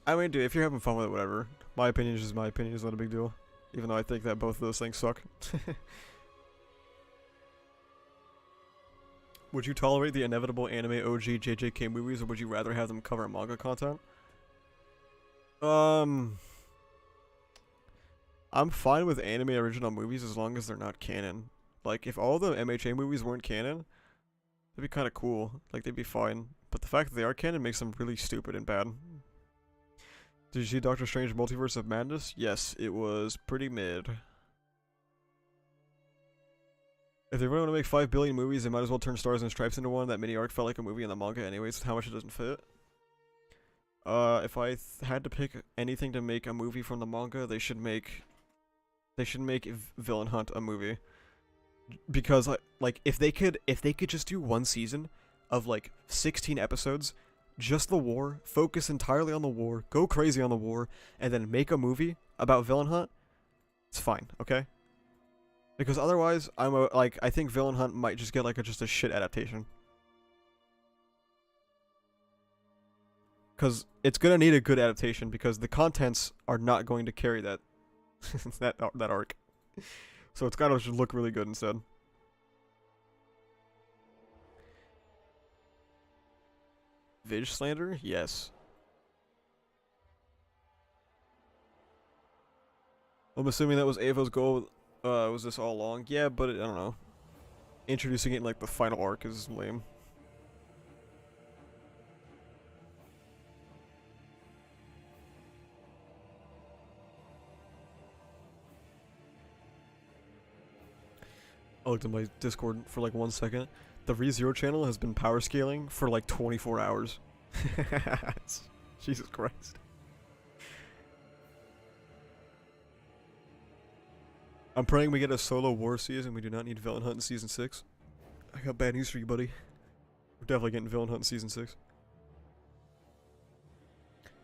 I mean, dude, if you're having fun with it, whatever. My opinion is just my opinion. It's not a big deal. Even though I think that both of those things suck. Would you tolerate the inevitable anime OG JJK movies, or would you rather have them cover manga content? I'm fine with anime original movies as long as they're not canon. Like, if all the MHA movies weren't canon, that'd be kind of cool. Like, they'd be fine. But the fact that they are canon makes them really stupid and bad. Did you see Doctor Strange Multiverse of Madness? Yes, it was pretty mid. If they really want to make 5 billion movies, they might as well turn Stars and Stripes into one. That mini arc felt like a movie in the manga anyways, how much it doesn't fit. If I had to pick anything to make a movie from the manga, they should make Villain Hunt a movie. Because like if they could just do one season of like 16 episodes, just the war, focus entirely on the war, go crazy on the war, and then make a movie about Villain Hunt, it's fine, okay? Because otherwise, I think Villain Hunt might just get like just a shit adaptation. Because it's gonna need a good adaptation because the contents are not going to carry that that arc. So it's gotta just look really good instead. Vig slander? Yes. I'm assuming that was AFO's goal. Was this all along? Yeah, but I don't know. Introducing it in like the final arc is lame. I looked at my Discord for like 1 second. The ReZero channel has been power scaling for like 24 hours. Jesus Christ. I'm praying we get a solo war season. We do not need Villain Hunt in Season 6. I got bad news for you, buddy. We're definitely getting Villain Hunt in Season 6.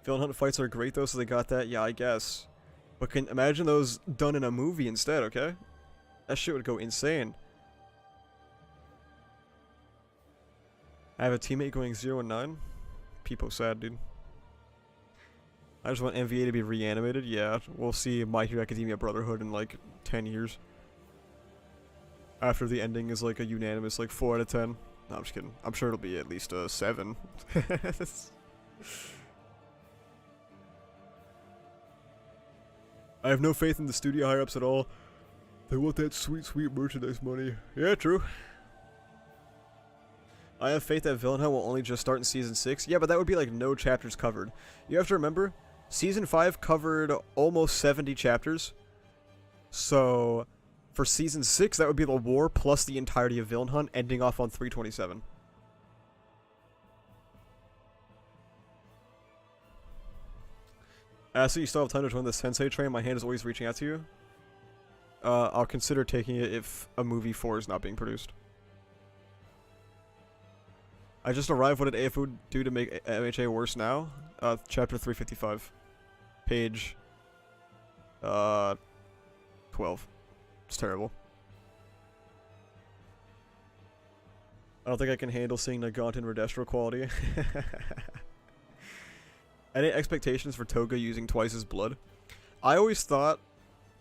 Villain Hunt fights are great though, so they got that? Yeah, I guess. But can imagine those done in a movie instead, okay? That shit would go insane. I have a teammate going 0 and 9. People sad, dude. I just want MVA to be reanimated. Yeah, we'll see My Hero Academia Brotherhood in like 10 years. After the ending is like a unanimous like 4 out of 10. No, I'm just kidding. I'm sure it'll be at least a 7. I have no faith in the studio higher-ups at all. They want that sweet, sweet merchandise money. Yeah, true. I have faith that Villain Hunt will only just start in Season 6. Yeah, but that would be like no chapters covered. You have to remember, Season 5 covered almost 70 chapters. So, for Season 6, that would be the war plus the entirety of Villain Hunt, ending off on 327. So you still have time to join the Sensei train. My hand is always reaching out to you. I'll consider taking it if a movie 4 is not being produced. I just arrived. What did AFO do to make MHA worse now? Chapter 355. Page 12. It's terrible. I don't think I can handle seeing Nagant and Redestro quality. Any expectations for Toga using twice his blood? I always thought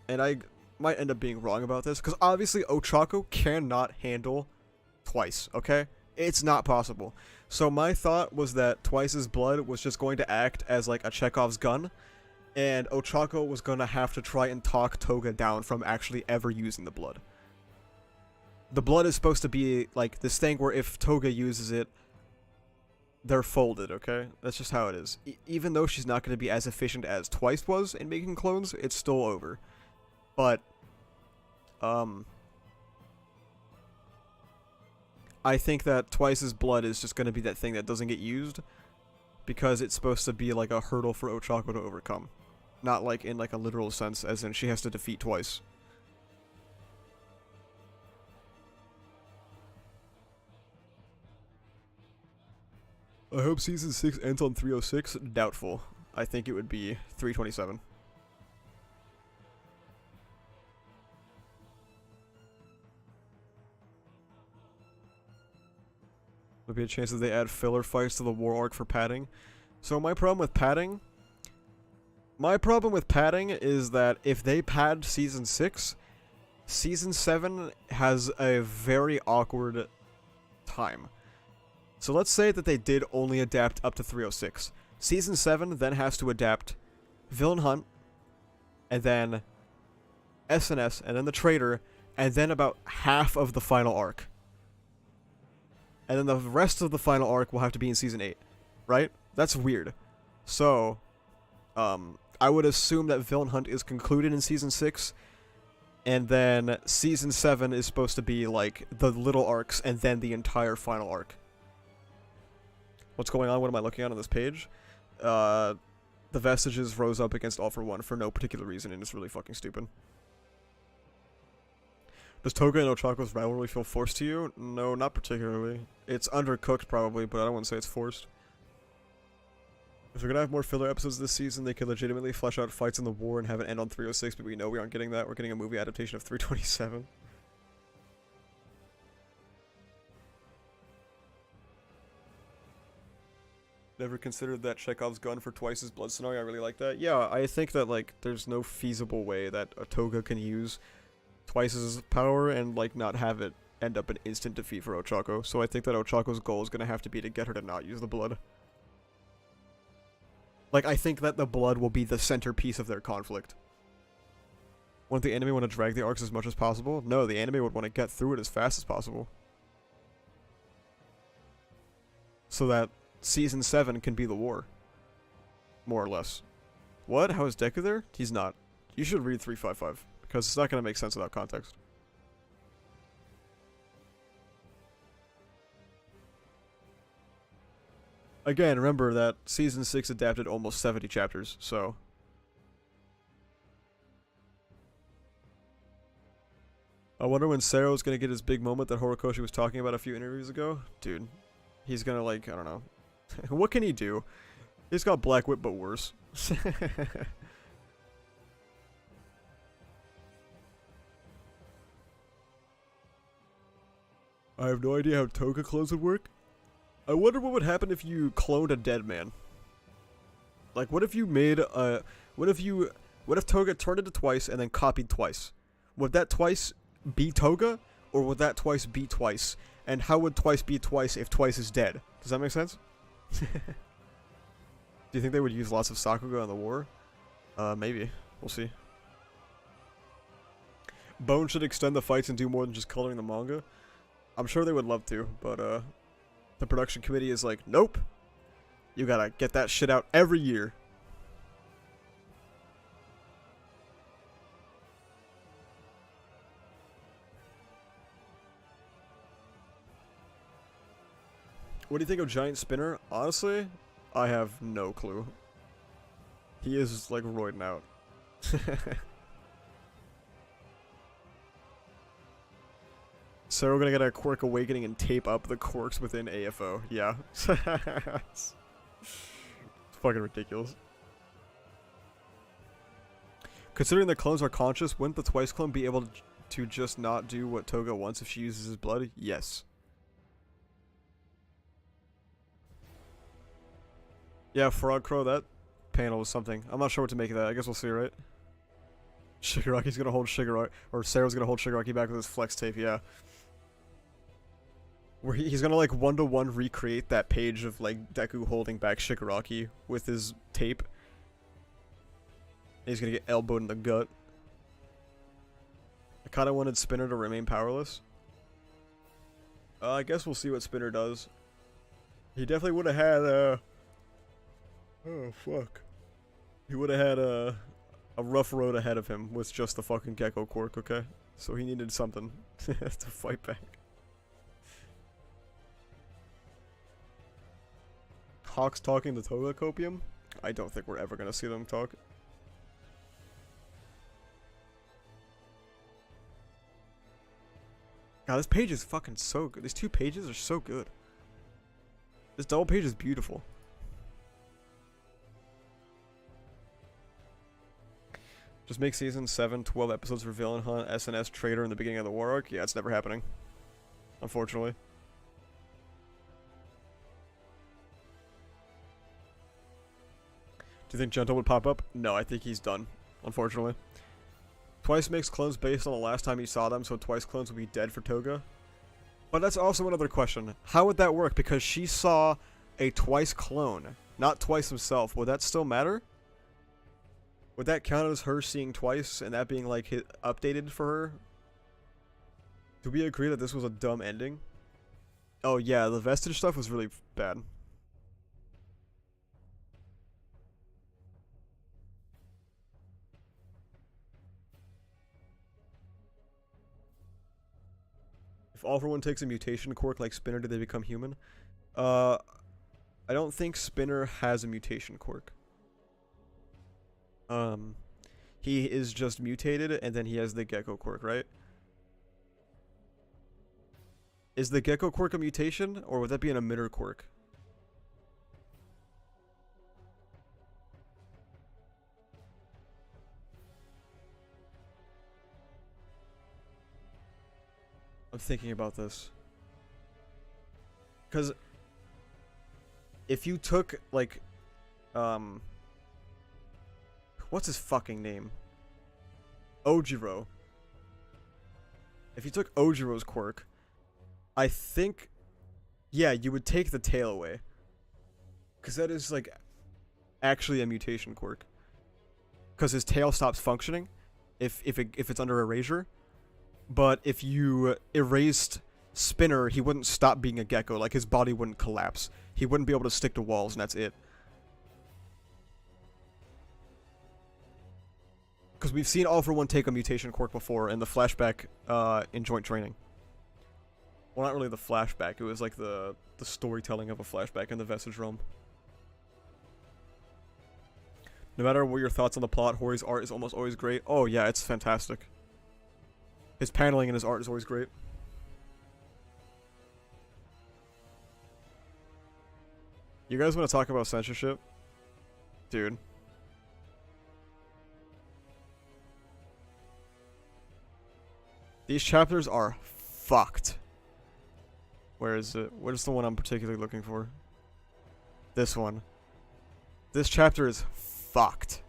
and I might end up being wrong about this, because obviously Ochako cannot handle Twice, okay? It's not possible. So my thought was that Twice's blood was just going to act as like a Chekhov's gun, and Ochako was going to have to try and talk Toga down from actually ever using the blood. The blood is supposed to be like this thing where if Toga uses it, they're folded, okay? That's just how it is. Even though she's not going to be as efficient as Twice was in making clones, it's still over. But, I think that Twice's blood is just going to be that thing that doesn't get used, because it's supposed to be like a hurdle for Ochako to overcome. Not like in like a literal sense, as in she has to defeat Twice. I hope Season 6 ends on 306. Doubtful. I think it would be 327. There'll be a chance that they add filler fights to the war arc for padding. So my problem with padding is that if they pad Season 6, Season 7 has a very awkward time. So let's say that they did only adapt up to 306. Season 7 then has to adapt Villain Hunt, and then SNS, and then the Traitor, and then about half of the final arc. And then the rest of the final arc will have to be in Season 8, right? That's weird. So, I would assume that Villain Hunt is concluded in Season 6, and then Season 7 is supposed to be like the little arcs, and then the entire final arc. What's going on? What am I looking at on this page? The Vestiges rose up against All for One for no particular reason, and it's really fucking stupid. Does Toga and Ochako's rivalry feel forced to you? No, not particularly. It's undercooked probably, but I don't want to say it's forced. If they're gonna have more filler episodes this season, they could legitimately flesh out fights in the war and have it end on 306, but we know we aren't getting that. We're getting a movie adaptation of 327. Never considered that Chekhov's gun for Twice's blood scenario. I really like that. Yeah, I think that, like, there's no feasible way that a Toga can use Twice's power and, like, not have it end up an instant defeat for Ochako. So I think that Ochako's goal is going to have to be to get her to not use the blood. Like, I think that the blood will be the centerpiece of their conflict. Won't the anime want to drag the arcs as much as possible? No, the anime would want to get through it as fast as possible. So that Season 7 can be the war. More or less. What? How is Deku there? He's not. You should read 355, because it's not going to make sense without context. Again, remember that Season 6 adapted almost 70 chapters, so... I wonder when Sero's going to get his big moment that Horikoshi was talking about a few interviews ago. Dude, he's going to, like, I don't know. What can he do? He's got Black Whip, but worse. I have no idea how Toga clones would work. I wonder what would happen if you cloned a dead man. Like, what if you made a... What if Toga turned into Twice and then copied Twice? Would that Twice be Toga? Or would that Twice be Twice? And how would Twice be Twice if Twice is dead? Does that make sense? Do you think they would use lots of Sakuga in the war? Maybe. We'll see. Bone should extend the fights and do more than just coloring the manga. I'm sure they would love to, but the production committee is like, nope. You gotta get that shit out every year. What do you think of Giant Spinner? Honestly, I have no clue. He is, like, roiding out. So we're gonna get a quirk awakening and tape up the quirks within AFO. Yeah. It's fucking ridiculous. Considering the clones are conscious, wouldn't the Twice clone be able to just not do what Toga wants if she uses his blood? Yes. Yeah, Frog Crow, that panel was something. I'm not sure what to make of that. I guess we'll see, right? Shigaraki's gonna hold Shigaraki, or Sarah's gonna hold Shigaraki back with his flex tape, yeah. Where he's gonna like one-to-one recreate that page of like Deku holding back Shigaraki with his tape. And he's gonna get elbowed in the gut. I kinda wanted Spinner to remain powerless. I guess we'll see what Spinner does. He definitely would have had oh fuck. He would have had a rough road ahead of him with just the fucking Gecko Quirk, okay? So he needed something to fight back. Hawks talking to Toga Copium? I don't think we're ever gonna see them talk. God, this page is fucking so good. These 2 pages are so good. This double page is beautiful. Just make season 7 12 episodes for Villain Hunt, SNS Trader in the beginning of the war arc? Yeah, it's never happening. Unfortunately. Do you think Gentle would pop up? No, I think he's done. Unfortunately. Twice makes clones based on the last time you saw them, so Twice clones will be dead for Toga. But that's also another question. How would that work? Because she saw a Twice clone, not Twice himself. Would that still matter? Would that count as her seeing Twice and that being like updated for her? Do we agree that this was a dumb ending? Oh yeah, the vestige stuff was really bad. If All For One takes a mutation quirk like Spinner, do they become human? I don't think Spinner has a mutation quirk. He is just mutated, and then he has the Gecko quirk, right? Is the Gecko quirk a mutation, or would that be an emitter quirk? I'm thinking about this. Because if you took, like, what's his fucking name? Ojiro. If you took Ojiro's quirk, I think, yeah, you would take the tail away. Because that is, like, actually a mutation quirk. Because his tail stops functioning if it's under erasure. But if you erased Spinner, he wouldn't stop being a gecko. Like, his body wouldn't collapse. He wouldn't be able to stick to walls, and that's it. Because we've seen All For One take a mutation quirk before in the flashback in Joint Training. Well, not really the flashback. It was like the storytelling of a flashback in the Vestige Realm. No matter what your thoughts on the plot, Hori's art is almost always great. Oh yeah, it's fantastic. His paneling and his art is always great. You guys want to talk about censorship? Dude. These chapters are fucked. Where is it? What is the one I'm particularly looking for? This one. This chapter is fucked.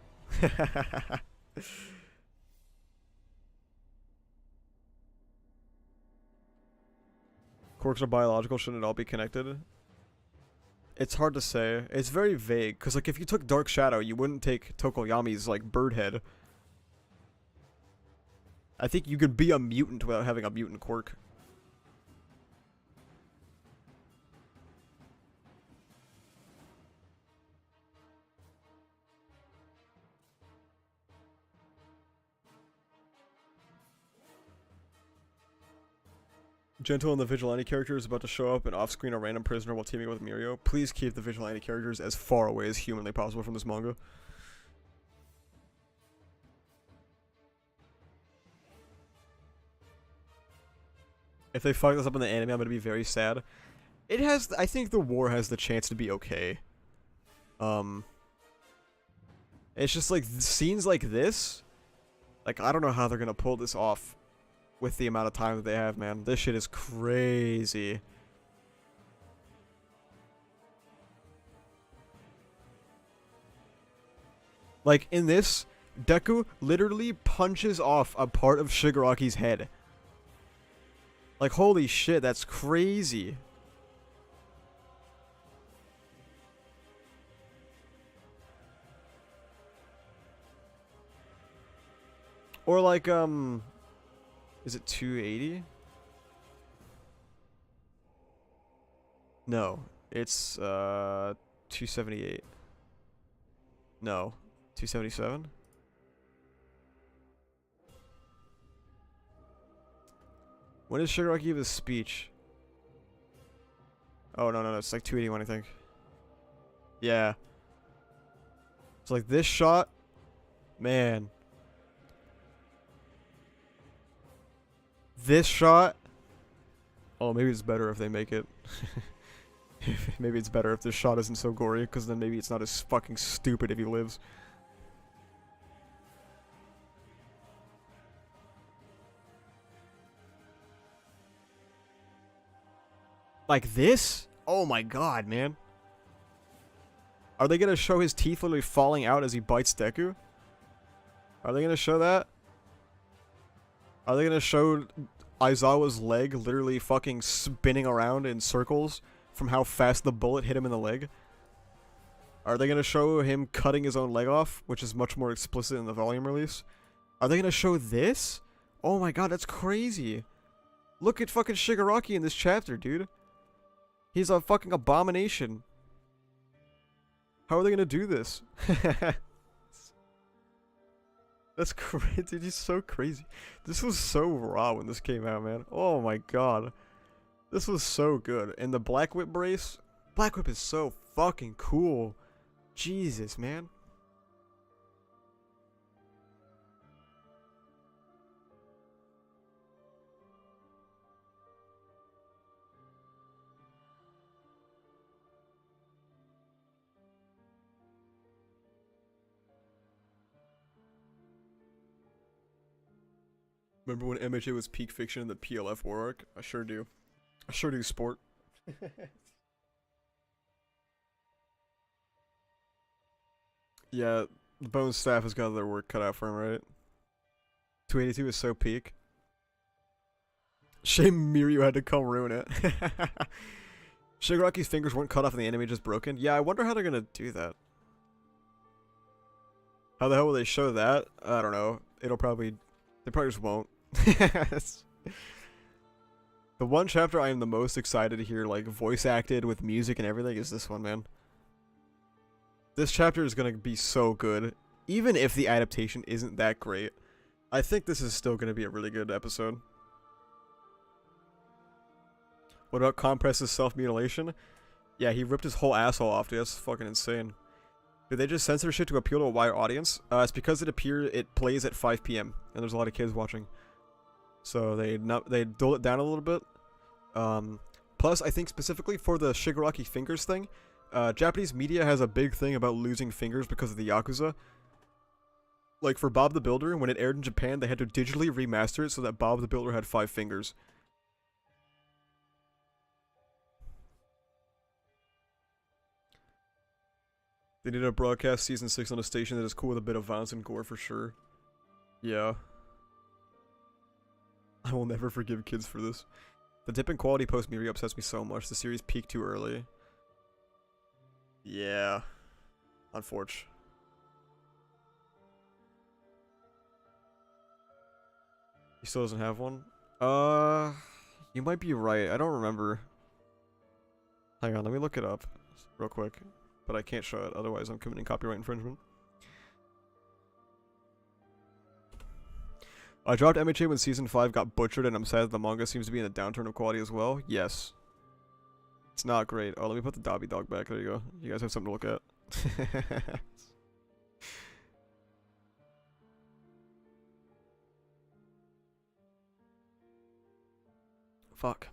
Quirks are biological, shouldn't it all be connected? It's hard to say. It's very vague, because like if you took Dark Shadow, you wouldn't take Tokoyami's like bird head. I think you could be a mutant without having a mutant quirk. Gentle and the Vigilante character is about to show up and off-screen a random prisoner while teaming with Mirio. Please keep the Vigilante characters as far away as humanly possible from this manga. If they fuck this up in the anime, I'm gonna be very sad. It has, I think the war has the chance to be okay. It's just like, scenes like this, like, I don't know how they're gonna pull this off with the amount of time that they have, man. This shit is crazy. Like, in this, Deku literally punches off a part of Shigaraki's head. Like, holy shit, that's crazy. Or like, is it 280? No, it's, 278. No, 277? When does Shigaraki give his speech? Oh, no, it's like 281, I think. Yeah. It's like this shot, man. This shot. Oh, maybe it's better if they make it. Maybe it's better if this shot isn't so gory, because then maybe it's not as fucking stupid if he lives. Like this? Oh my god, man. Are they gonna show his teeth literally falling out as he bites Deku? Are they gonna show that? Are they gonna show Aizawa's leg literally fucking spinning around in circles from how fast the bullet hit him in the leg? Are they gonna show him cutting his own leg off, which is much more explicit in the volume release? Are they gonna show this? Oh my god, that's crazy. Look at fucking Shigaraki in this chapter, dude. He's a fucking abomination. How are they gonna do this? That's crazy, dude. He's so crazy. This was so raw when this came out, man. Oh my god. This was so good. And the Black Whip brace? Black Whip is so fucking cool. Jesus, man. Remember when MHA was peak fiction in the PLF war arc? I sure do. I sure do, sport. Yeah, the Bone staff has got their work cut out for him, right? 282 is so peak. Shame Miryu had to come ruin it. Shigaraki's fingers weren't cut off and the anime just broken. Yeah, I wonder how they're gonna do that. How the hell will they show that? I don't know. It'll probably... They probably just won't. The one chapter I am the most excited to hear, like, voice acted with music and everything is this one, man. This chapter is gonna be so good. Even if the adaptation isn't that great, I think this is still gonna be a really good episode. What about Compress's self-mutilation? Yeah, he ripped his whole asshole off, dude. That's fucking insane. Did they just censor shit to appeal to a wider audience? It's because it plays at 5 p.m. and there's a lot of kids watching. So they dull it down a little bit. Plus, I think specifically for the Shigaraki fingers thing, Japanese media has a big thing about losing fingers because of the Yakuza. Like for Bob the Builder, when it aired in Japan, they had to digitally remaster it so that Bob the Builder had 5 fingers. They need to broadcast season 6 on a station that is cool with a bit of violence and gore for sure. Yeah. I will never forgive kids for this. The dip in quality post-Miri upsets me so much. The series peaked too early. Yeah. Unfortunate. He still doesn't have one? You might be right. I don't remember. Hang on, let me look it up real quick. But I can't show it, otherwise I'm committing copyright infringement. I dropped MHA when Season 5 got butchered, and I'm sad that the manga seems to be in a downturn of quality as well. Yes. It's not great. Oh, let me put the Dobby dog back. There you go. You guys have something to look at. Fuck.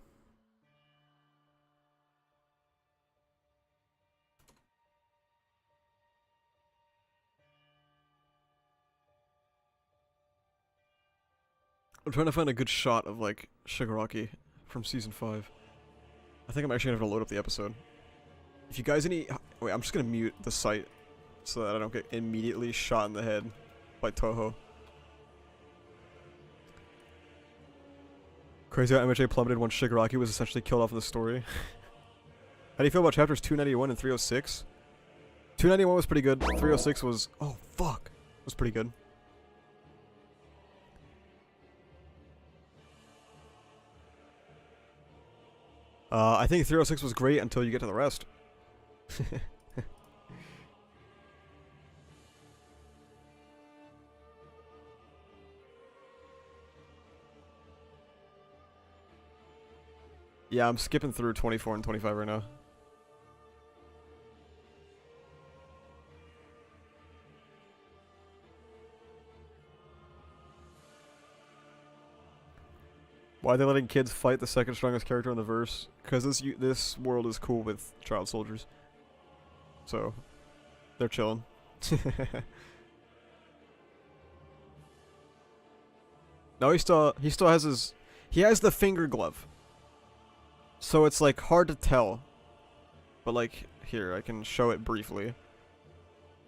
I'm trying to find a good shot of, like, Shigaraki from Season 5. I think I'm actually gonna have to load up the episode. If you guys any... Wait, I'm just gonna mute the site so that I don't get immediately shot in the head by Toho. Crazy how MHA plummeted once Shigaraki was essentially killed off in the story. How do you feel about chapters 291 and 306? 291 was pretty good. 306 was... oh, fuck. Was pretty good. I think 306 was great until you get to the rest. Yeah, I'm skipping through 24 and 25 right now. Why are they letting kids fight the second strongest character in the verse? Because this world is cool with child soldiers. So, they're chilling. No, he still has his... he has the finger glove. So it's like hard to tell. But like, here, I can show it briefly.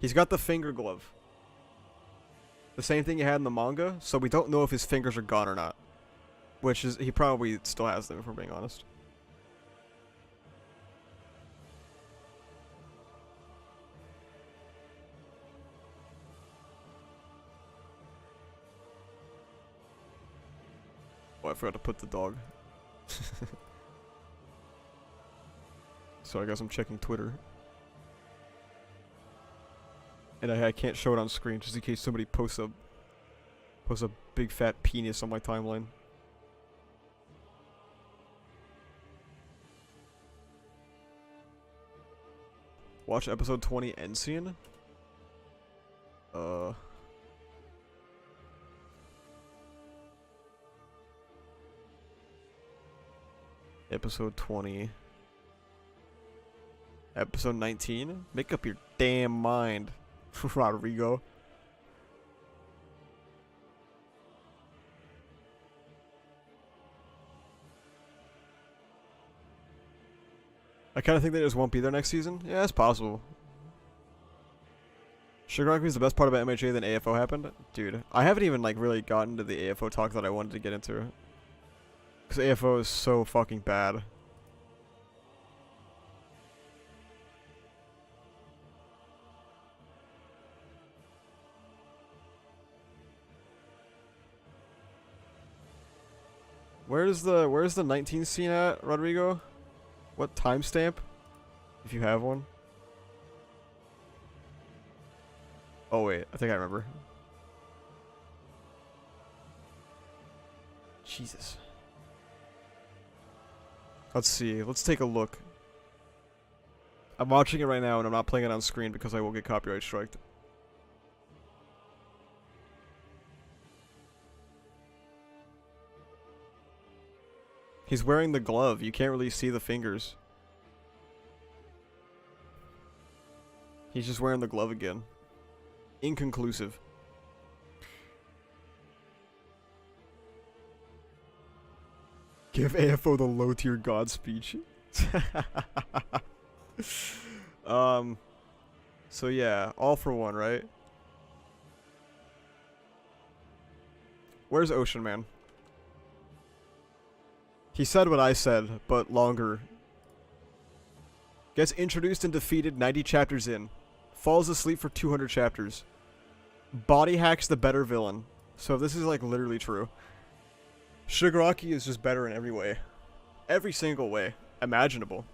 He's got the finger glove. The same thing he had in the manga, so we don't know if his fingers are gone or not. Which is, he probably still has them if we're being honest. Oh, I forgot to put the dog. So I guess I'm checking Twitter. And I can't show it on screen just in case somebody posts a big fat penis on my timeline. Watch episode 20 end scene? Episode 20. Episode 19? Make up your damn mind, Rodrigo. I kind of think they just won't be there next season. Yeah, it's possible. Shigaraki is the best part about MHA than AFO happened? Dude, I haven't even like really gotten to the AFO talk that I wanted to get into. Because AFO is so fucking bad. Where's the 19 scene at, Rodrigo? What timestamp? If you have one. Oh wait, I think I remember. Jesus. Let's see. Let's take a look. I'm watching it right now and I'm not playing it on screen because I will get copyright striked. He's wearing the glove. You can't really see the fingers. He's just wearing the glove again. Inconclusive. Give AFO the low-tier god speech. So yeah, all for one, right? Where's Ocean Man? He said what I said, but longer. Gets introduced and defeated 90 chapters in. Falls asleep for 200 chapters. Body hacks the better villain. So this is like literally true. Shigaraki is just better in every way. Every single way imaginable.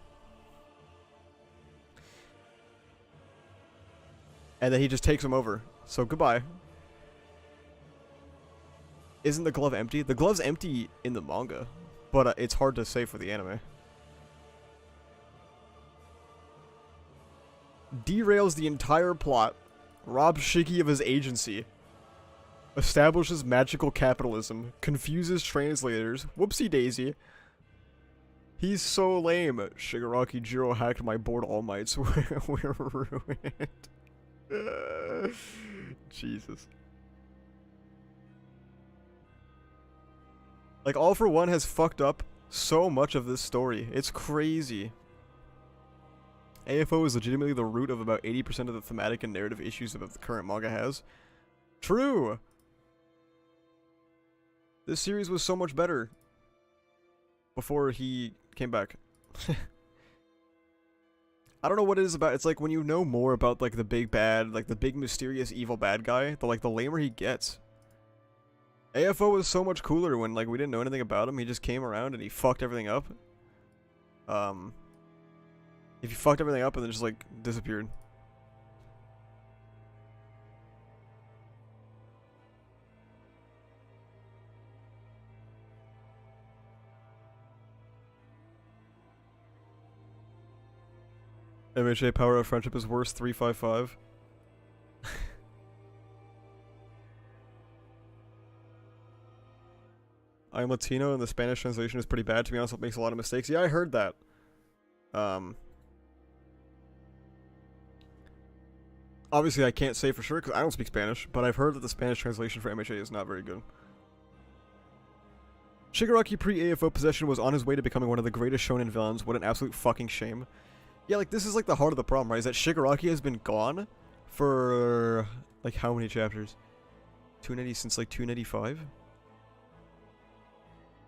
And then he just takes him over. So goodbye. Isn't the glove empty? The glove's empty in the manga. But it's hard to say for the anime. Derails the entire plot. Robs Shiggy of his agency. Establishes magical capitalism. Confuses translators. Whoopsie daisy. He's so lame. Shigaraki Jiro hacked my board All Mights. We're ruined. Jesus. Like, All for One has fucked up so much of this story. It's crazy. AFO is legitimately the root of about 80% of the thematic and narrative issues that the current manga has. True! This series was so much better before he came back. I don't know what it is about. It's like when you know more about like the big bad, like the big mysterious evil bad guy, the lamer he gets. AFO was so much cooler when like we didn't know anything about him. He just came around and he fucked everything up. If you fucked everything up and then just like disappeared. MHA power of friendship is worse 355. I'm Latino and the Spanish translation is pretty bad, to be honest. It makes a lot of mistakes. Yeah, I heard that. Obviously I can't say for sure because I don't speak Spanish, but I've heard that the Spanish translation for MHA is not very good. Shigaraki pre-AFO possession was on his way to becoming one of the greatest shonen villains. What an absolute fucking shame. Yeah, like, this is, like, the heart of the problem, right? Is that Shigaraki has been gone for, like, how many chapters? 290 since, like, 295?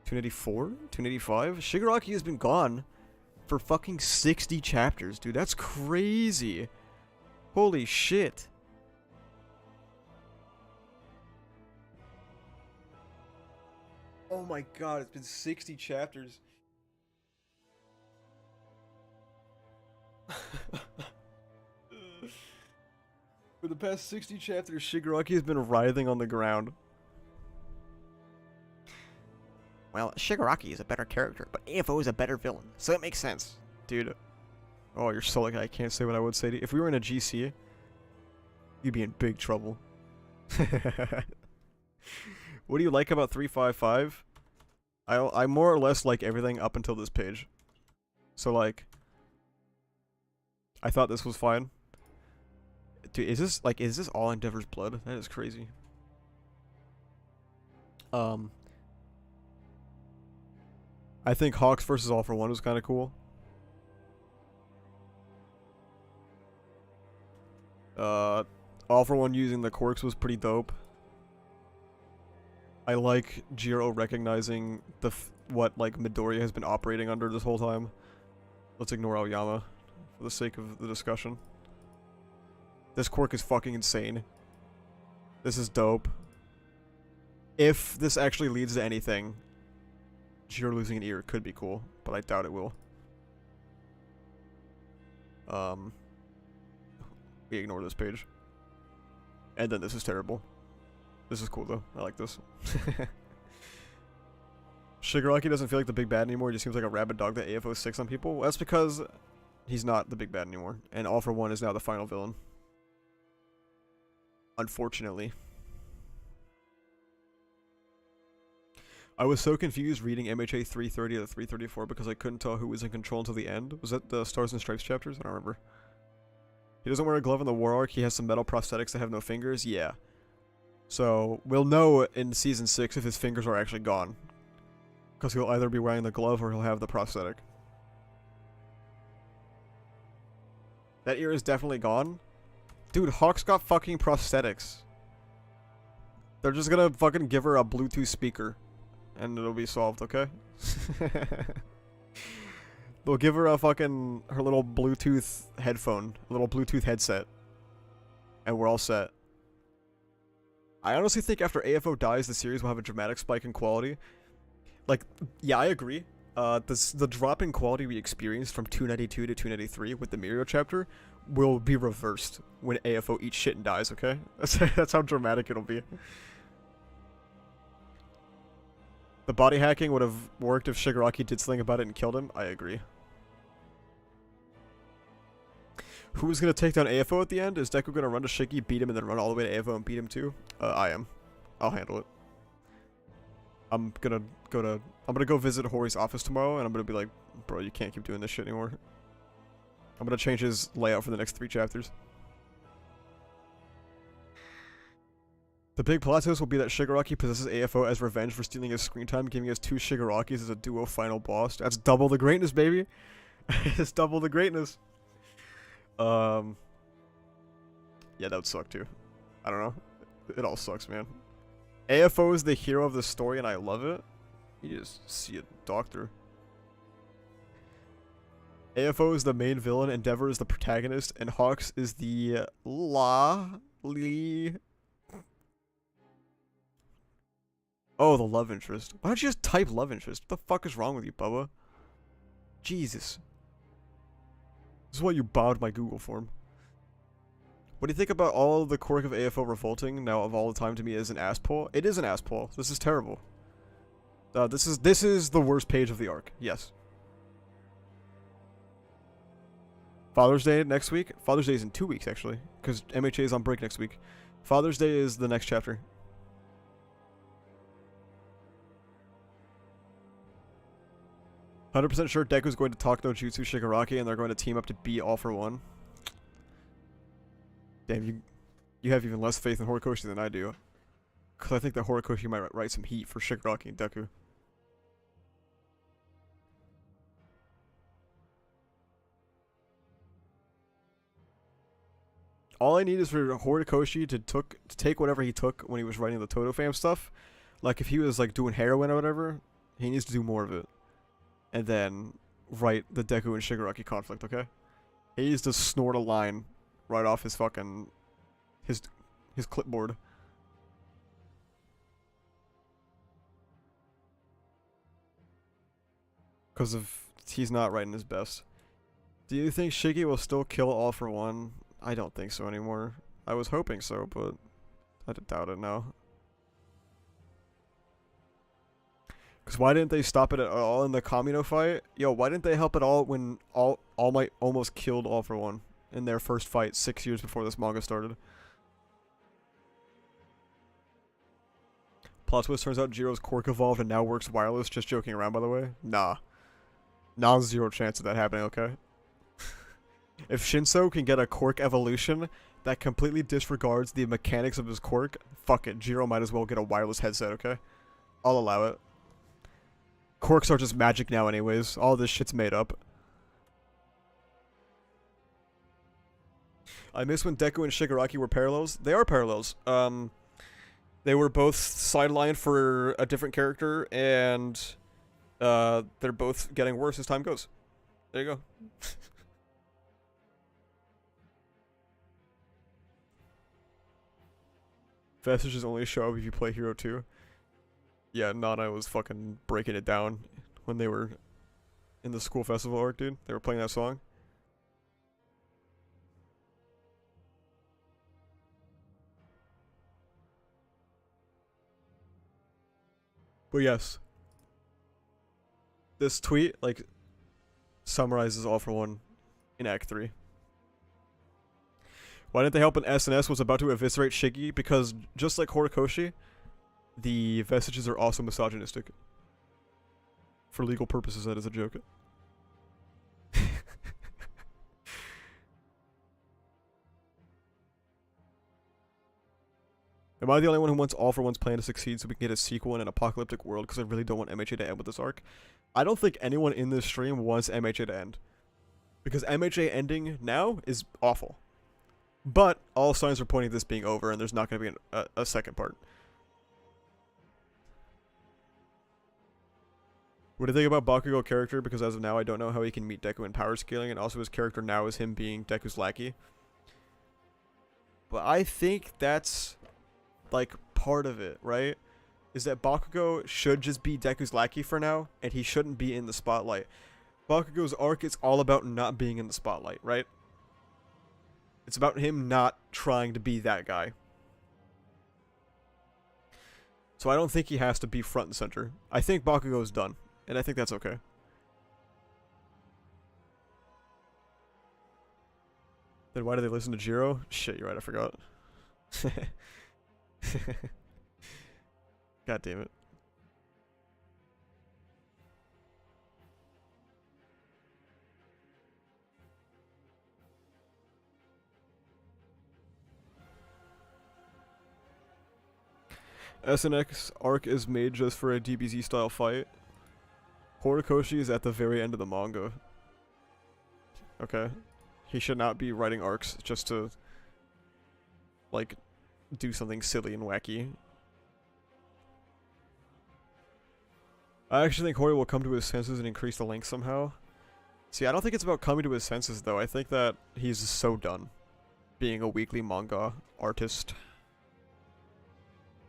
294? 285? Shigaraki has been gone for fucking 60 chapters, dude. That's crazy. Holy shit. Oh my god, it's been 60 chapters. For the past 60 chapters, Shigaraki has been writhing on the ground. Well, Shigaraki is a better character, but AFO is a better villain, so it makes sense. Dude. Oh, you're so lucky. I can't say what I would say to you. If we were in a GC, you'd be in big trouble. What do you like about 355? I more or less like everything up until this page. So, like, I thought this was fine. Dude, is this all Endeavor's blood? That is crazy. I think Hawks versus All for One was kind of cool. All for One using the quirks was pretty dope. I like Jiro recognizing what like Midoriya has been operating under this whole time. Let's ignore Aoyama for the sake of the discussion. This quirk is fucking insane. This is dope. If this actually leads to anything, Jiro losing an ear could be cool, but I doubt it will. We ignore this page. And then this is terrible. This is cool though. I like this. Shigaraki doesn't feel like the big bad anymore. He just seems like a rabid dog that AFO 6 on people. Well, that's because he's not the big bad anymore. And All for One is now the final villain. Unfortunately. I was so confused reading MHA 330 to 334 because I couldn't tell who was in control until the end. Was that the Stars and Stripes chapters? I don't remember. He doesn't wear a glove in the War Arc. He has some metal prosthetics that have no fingers. Yeah. So, we'll know in Season 6 if his fingers are actually gone. Because he'll either be wearing the glove or he'll have the prosthetic. That ear is definitely gone. Dude, Hawk's got fucking prosthetics. They're just gonna fucking give her a Bluetooth speaker. And it'll be solved, okay? They'll give her a fucking, her little Bluetooth headphone, a little Bluetooth headset. And we're all set. I honestly think after AFO dies, the series will have a dramatic spike in quality. Like, yeah, I agree. The drop in quality we experienced from 292 to 293 with the Mirio chapter will be reversed when AFO eats shit and dies, okay? That's how dramatic it'll be. The body hacking would have worked if Shigaraki did something about it and killed him. I agree. Who's gonna take down AFO at the end? Is Deku gonna run to Shiggy, beat him, and then run all the way to AFO and beat him too? I am. I'll handle it. I'm gonna go visit Hori's office tomorrow, and I'm gonna be like, bro, you can't keep doing this shit anymore. I'm gonna change his layout for the next 3 chapters. The big plot twist will be that Shigaraki possesses AFO as revenge for stealing his screen time, giving us 2 Shigarakis as a duo final boss. That's double the greatness, baby! It's double the greatness! Yeah, that would suck too. I don't know. It all sucks, man. AFO is the hero of the story, and I love it. You just see a doctor. AFO is the main villain, Endeavor is the protagonist, and Hawks is the Oh, the love interest. Why don't you just type love interest? What the fuck is wrong with you, Bubba? Jesus. This is why you bowed my Google form. What do you think about all of the quirk of AFO revolting now of all the time to me as an ass pull? It is an ass pull. This is terrible. This is the worst page of the arc. Yes. Father's Day next week? Father's Day is in 2 weeks, actually. Because MHA is on break next week. Father's Day is the next chapter. "100% sure Deku's going to talk no Jutsu Shigaraki and they're going to team up to beat All For One." Damn, you have even less faith in Horikoshi than I do. Because I think that Horikoshi might write some heat for Shigaraki and Deku. All I need is for Horikoshi to take whatever he took when he was writing the Toto fam stuff. Like, if he was, like, doing heroin or whatever, he needs to do more of it. And then write the Deku and Shigaraki conflict, okay? He needs to snort a line right off his fucking... his clipboard. Because he's not writing his best. Do you think Shiggy will still kill All For One? I don't think so anymore. I was hoping so, but I doubt it now. Because why didn't they stop it at all in the Kamino fight? Yo, why didn't they help at all when All Might almost killed All For One in their first fight 6 years before this manga started? Plot twist, turns out Jiro's quirk evolved and now works wireless. Just joking around, by the way. Nah. Non-zero chance of that happening, okay? If Shinso can get a quirk evolution that completely disregards the mechanics of his quirk, fuck it, Jiro might as well get a wireless headset, okay? I'll allow it. Quirks are just magic now anyways. All this shit's made up. I miss when Deku and Shigaraki were parallels. They are parallels. They were both sidelined for a different character, and they're both getting worse as time goes. There you go. Vestiges only show up if you play Hero 2. Yeah, Nana was fucking breaking it down when they were in the school festival arc, dude. They were playing that song. But yes. This tweet, like, summarizes All For One in Act 3. Why didn't they help when SNS was about to eviscerate Shiggy? Because, just like Horikoshi, the Vestiges are also misogynistic. For legal purposes, that is a joke. Am I the only one who wants All For One's plan to succeed so we can get a sequel in an apocalyptic world because I really don't want MHA to end with this arc? I don't think anyone in this stream wants MHA to end. Because MHA ending now is awful. But all signs are pointing to this being over and there's not going to be a second part. What do you think about Bakugo character? Because as of now I don't know how he can meet Deku in power scaling, and also his character now is him being Deku's lackey. But I think that's like part of it, right? Is that Bakugo should just be Deku's lackey for now, and he shouldn't be in the spotlight. Bakugo's arc is all about not being in the spotlight, right? It's about him not trying to be that guy. So I don't think he has to be front and center. I think Bakugo's done, and I think that's okay. Then why do they listen to Jiro? Shit, you're right, I forgot. God damn it. SNX arc is made just for a DBZ style fight. Horikoshi is at the very end of the manga. Okay. He should not be writing arcs just to, like, do something silly and wacky. I actually think Hori will come to his senses and increase the length somehow. See, I don't think it's about coming to his senses, though. I think that he's so done being a weekly manga artist.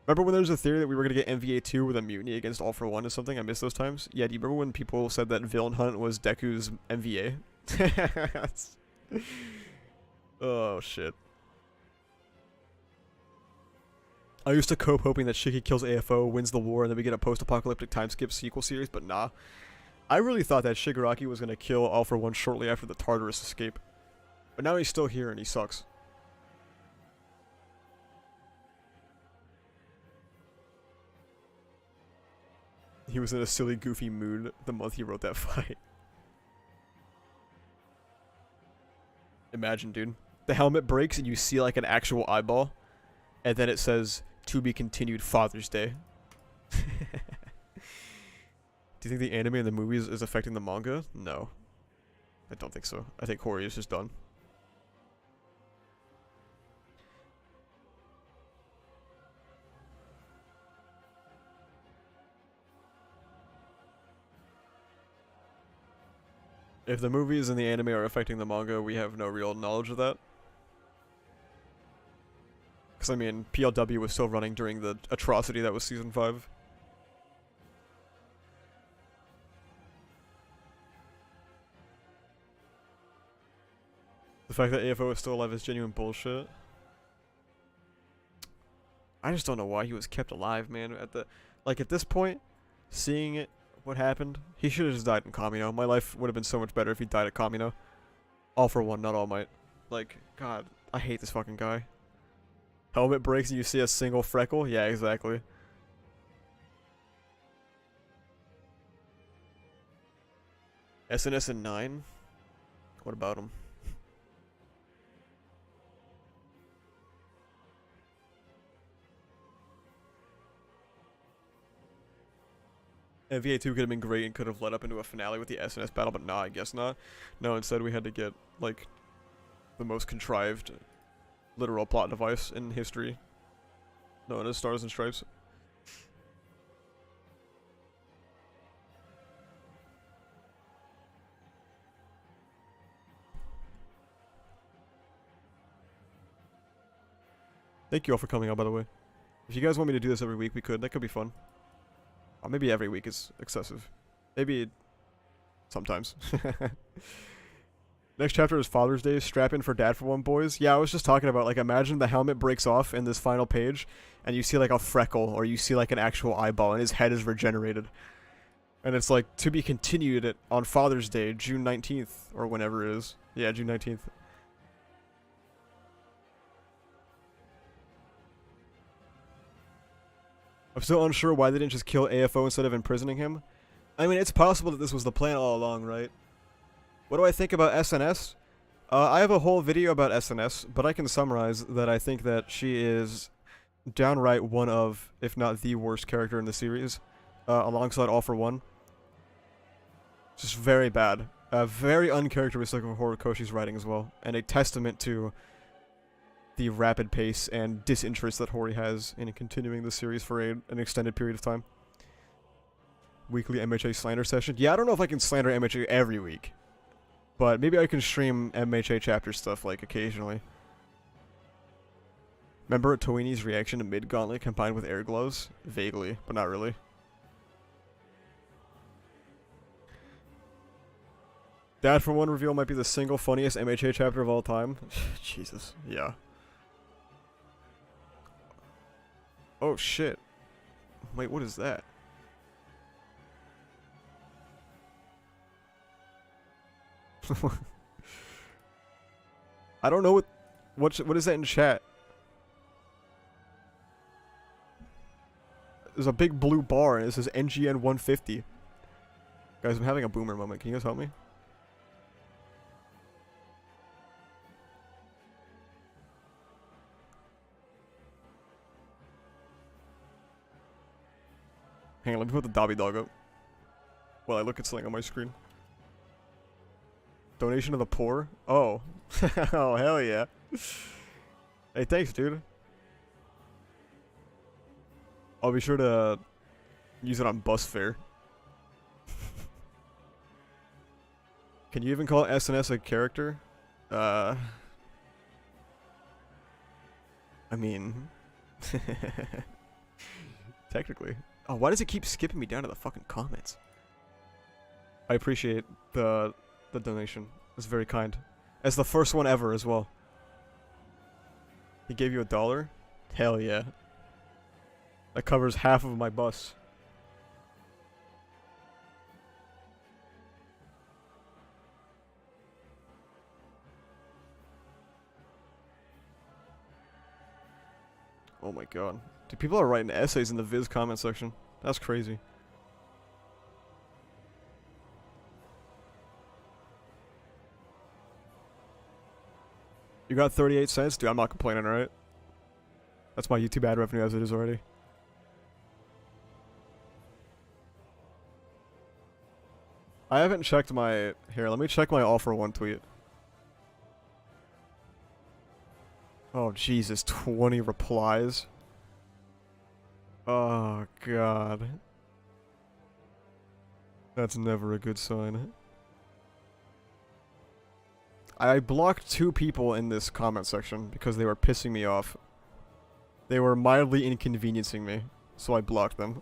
Remember when there was a theory that we were going to get MVA 2 with a mutiny against All For One or something? I missed those times. Yeah, do you remember when people said that Villain Hunt was Deku's MVA? Oh, shit. I used to cope hoping that Shiki kills AFO, wins the war, and then we get a post-apocalyptic time skip sequel series, but nah. I really thought that Shigaraki was going to kill All For One shortly after the Tartarus escape. But now he's still here and he sucks. He was in a silly, goofy mood the month he wrote that fight. Imagine, dude. The helmet breaks and you see like an actual eyeball. And then it says, "To be continued Father's Day." Do you think the anime and the movies is affecting the manga? No. I don't think so. I think Hori is just done. If the movies and the anime are affecting the manga, we have no real knowledge of that. Because, I mean, PLW was still running during the atrocity that was Season 5. The fact that AFO is still alive is genuine bullshit. I just don't know why he was kept alive, man. At this point, seeing it, what happened, he should have just died in Kamino. My life would have been so much better if he died at Kamino. All For One, not All Might. Like, God, I hate this fucking guy. Helmet breaks and you see a single freckle? Yeah, exactly. SNS in 9? What about him? MVA 2 could have been great and could have led up into a finale with the SNS battle, but nah, I guess not. No, instead we had to get, like, the most contrived literal plot device in history, known as Stars and Stripes. Thank you all for coming out, by the way. If you guys want me to do this every week, we could. That could be fun. Or maybe every week is excessive. Maybe sometimes. Next chapter is Father's Day. Strap in for Dad for One, boys. Yeah, I was just talking about, like, imagine the helmet breaks off in this final page, and you see, like, a freckle, or you see, like, an actual eyeball, and his head is regenerated. And it's, like, to be continued on Father's Day, June 19th, or whenever it is. Yeah, June 19th. I'm still unsure why they didn't just kill AFO instead of imprisoning him. I mean, it's possible that this was the plan all along, right? What do I think about SNS? I have a whole video about SNS, but I can summarize that I think that she is downright one of, if not the worst character in the series, alongside All For One. Just very bad. Very uncharacteristic of Horikoshi's writing as well, and a testament to the rapid pace and disinterest that Hori has in continuing the series for an extended period of time. Weekly MHA slander session. Yeah, I don't know if I can slander MHA every week, but maybe I can stream MHA chapter stuff, like, occasionally. Remember Toini's reaction to mid-gauntlet combined with air gloves? Vaguely, but not really. Dad for One reveal might be the single funniest MHA chapter of all time. Jesus, yeah. Oh shit. Wait, what is that? I don't know what is that in chat? There's a big blue bar and it says NGN 150. Guys, I'm having a boomer moment. Can you guys help me? Hang on, let me put the Dobby dog up while I look at something on my screen. Donation to the poor? Oh. Oh, hell yeah. Hey, thanks, dude. I'll be sure to use it on bus fare. Can you even call SNS a character? I mean... technically. Oh, why does it keep skipping me down to the fucking comments? I appreciate the donation. It's very kind. It's the first one ever as well. He gave you $1? Hell yeah. That covers half of my bus. Oh my god. Dude, people are writing essays in the Viz comment section. That's crazy. You got 38 cents? Dude, I'm not complaining, right? That's my YouTube ad revenue as it is already. I haven't checked my... Here, let me check my all for one tweet. Oh, Jesus. 20 replies. Oh, God. That's never a good sign. I blocked 2 people in this comment section because they were pissing me off. They were mildly inconveniencing me, so I blocked them.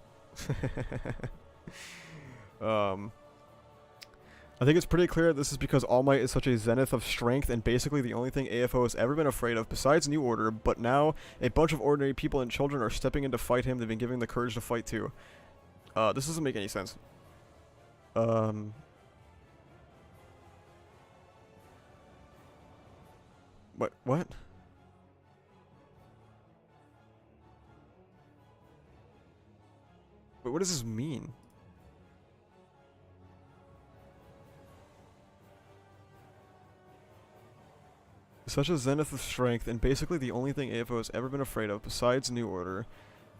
I think it's pretty clear this is because All Might is such a zenith of strength and basically the only thing AFO has ever been afraid of besides New Order, but now a bunch of ordinary people and children are stepping in to fight him. They've been given the courage to fight too. This doesn't make any sense. What? What? Wait, what does this mean? Such a zenith of strength, and basically the only thing AFO has ever been afraid of, besides New Order.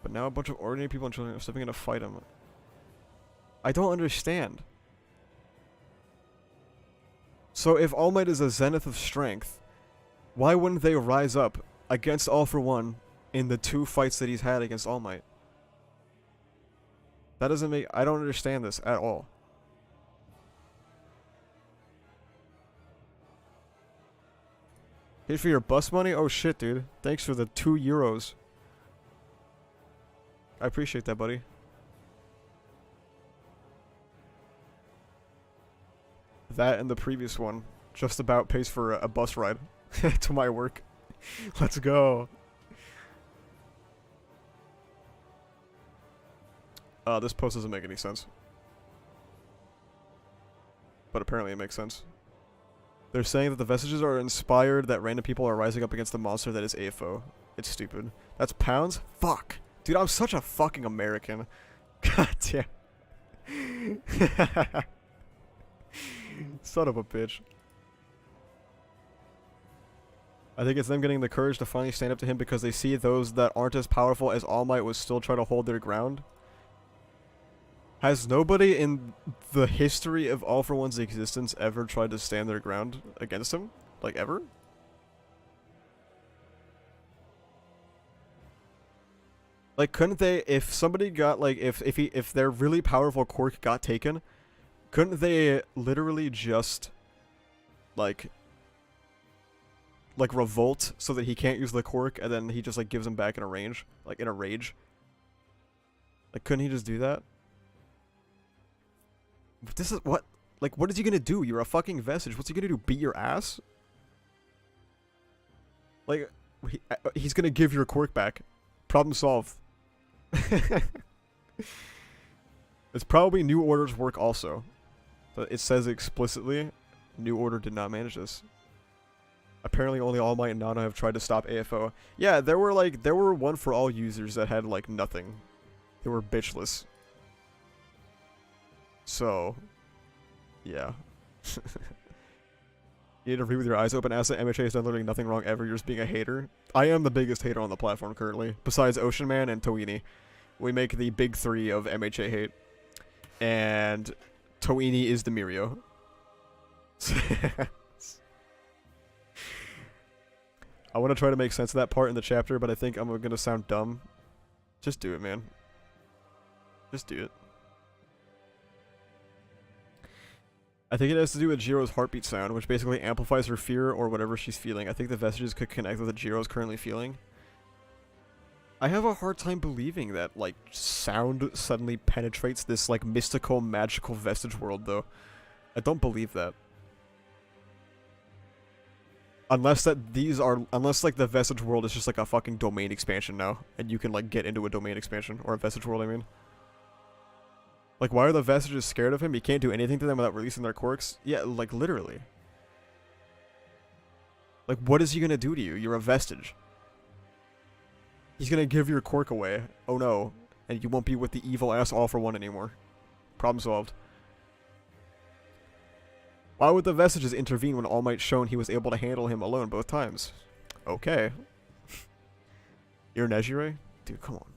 But now a bunch of ordinary people and children are stepping in to fight him. I don't understand. So if All Might is a zenith of strength, why wouldn't they rise up against All for One in the 2 fights that he's had against All Might? That doesn't make... I don't understand this at all. Paid for your bus money? Oh shit, dude. Thanks for the €2. I appreciate that, buddy. That and the previous one just about pays for a bus ride to my work. Let's go. This post doesn't make any sense. But apparently it makes sense. They're saying that the vestiges are inspired that random people are rising up against the monster that is AFO. It's stupid. That's pounds? Fuck. Dude, I'm such a fucking American. God damn. Son of a bitch. I think it's them getting the courage to finally stand up to him because they see those that aren't as powerful as All Might will still try to hold their ground. Has nobody in the history of All for One's existence ever tried to stand their ground against him? Like, ever? Like, couldn't they, if somebody got, like, if their really powerful quirk got taken, couldn't they literally just, like, revolt so that he can't use the quirk and then he just, like, gives him back in a range? Like, in a rage? Like, couldn't he just do that? But this is what, like, what is he gonna do? You're a fucking vestige. What's he gonna do? Beat your ass? Like, he's gonna give your quirk back. Problem solved. It's probably New Order's work also. But it says explicitly, New Order did not manage this. Apparently only All Might and Nana have tried to stop AFO. Yeah, there were One For All users that had, like, nothing. They were bitchless. So, yeah. You need to read with your eyes open. Asset MHA has done literally nothing wrong ever. You're just being a hater. I am the biggest hater on the platform currently, besides Ocean Man and Toini. We make the big 3 of MHA hate. And Toini is the Mirio. I want to try to make sense of that part in the chapter, but I think I'm going to sound dumb. Just do it, man. Just do it. I think it has to do with Jiro's heartbeat sound, which basically amplifies her fear or whatever she's feeling. I think the vestiges could connect with what Jiro's currently feeling. I have a hard time believing that, like, sound suddenly penetrates this, like, mystical, magical vestige world, though. I don't believe that. Unless, like, the vestige world is just, like, a fucking domain expansion now, and you can, like, get into a domain expansion, or a vestige world, I mean. Like, why are the vestiges scared of him? He can't do anything to them without releasing their quirks? Yeah, like, literally. Like, what is he gonna do to you? You're a vestige. He's gonna give your quirk away. Oh no. And you won't be with the evil-ass all-for-one anymore. Problem solved. Why would the vestiges intervene when All Might's shown he was able to handle him alone both times? Okay. You're Nejire? Dude, come on.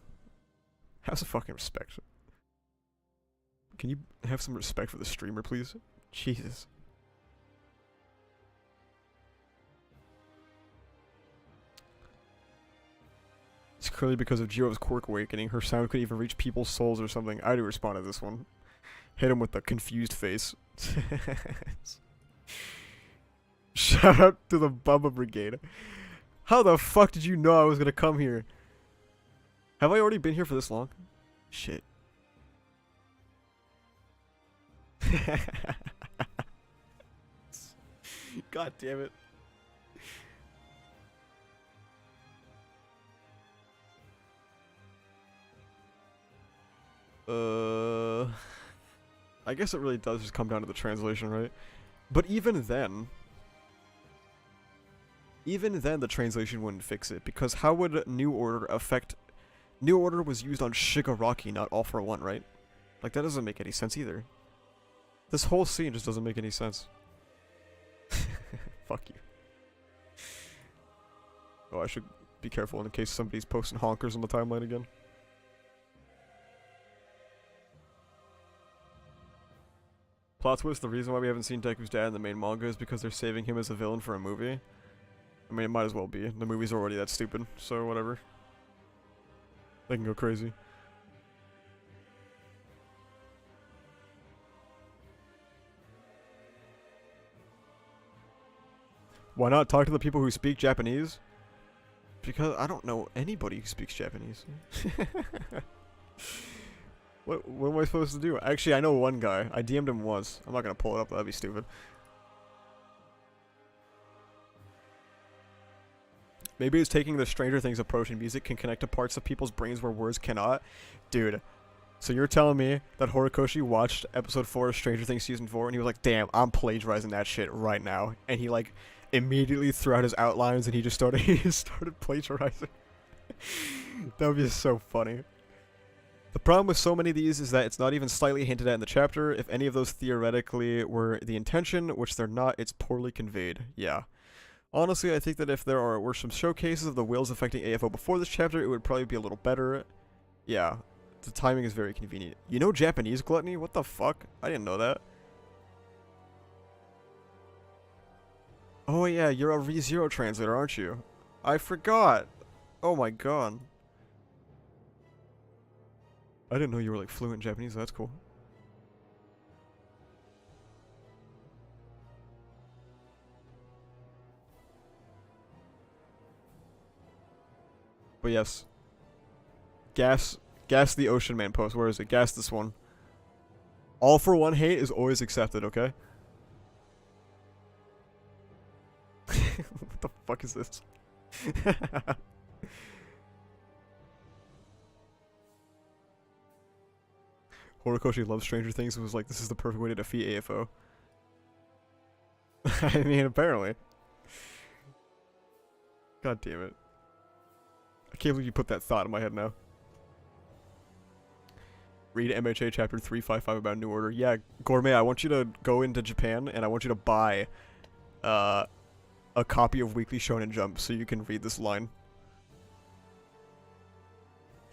Have some fucking respect. Can you have some respect for the streamer, please? Jesus. It's clearly because of Jiro's quirk awakening. Her sound could even reach people's souls or something. I do respond to this one. Hit him with the confused face. Shout out to the Bubba Brigade. How the fuck did you know I was gonna come here? Have I already been here for this long? Shit. God damn it. I guess it really does just come down to the translation, right? But even then the translation wouldn't fix it, because how would New Order affect... New Order was used on Shigaraki, not All for One, right? Like, that doesn't make any sense either. This whole scene just doesn't make any sense. Fuck you. Oh, I should be careful in case somebody's posting honkers on the timeline again. Plot twist, the reason why we haven't seen Deku's dad in the main manga is because they're saving him as a villain for a movie. I mean, it might as well be. The movie's already that stupid, so whatever. They can go crazy. Why not talk to the people who speak Japanese? Because I don't know anybody who speaks Japanese. What am I supposed to do? Actually, I know one guy. I DM'd him once. I'm not gonna pull it up, that'd be stupid. Maybe it's taking the Stranger Things approach in music can connect to parts of people's brains where words cannot. Dude, so you're telling me that Horikoshi watched episode 4 of Stranger Things season 4 and he was like, damn, I'm plagiarizing that shit right now. And he like immediately threw out his outlines and he just started plagiarizing. That would be so funny. The problem with so many of these is that it's not even slightly hinted at in the chapter. If any of those theoretically were the intention, which they're not, it's poorly conveyed. Yeah. Honestly, I think that if there were some showcases of the wills affecting AFO before this chapter, it would probably be a little better. Yeah. The timing is very convenient. You know Japanese gluttony? What the fuck? I didn't know that. Oh yeah, you're a ReZero translator, aren't you? I forgot. Oh my god. I didn't know you were like fluent in Japanese, that's cool. But yes. Gas the Ocean Man post. Where is it? Gas this one. All for one hate is always accepted, okay? What the fuck is this? Horikoshi loves Stranger Things and was like, this is the perfect way to defeat AFO. I mean, apparently. God damn it. I can't believe you put that thought in my head now. Read MHA chapter 355 about New Order. Yeah, Gourmet, I want you to go into Japan and I want you to buy a copy of Weekly Shonen Jump so you can read this line.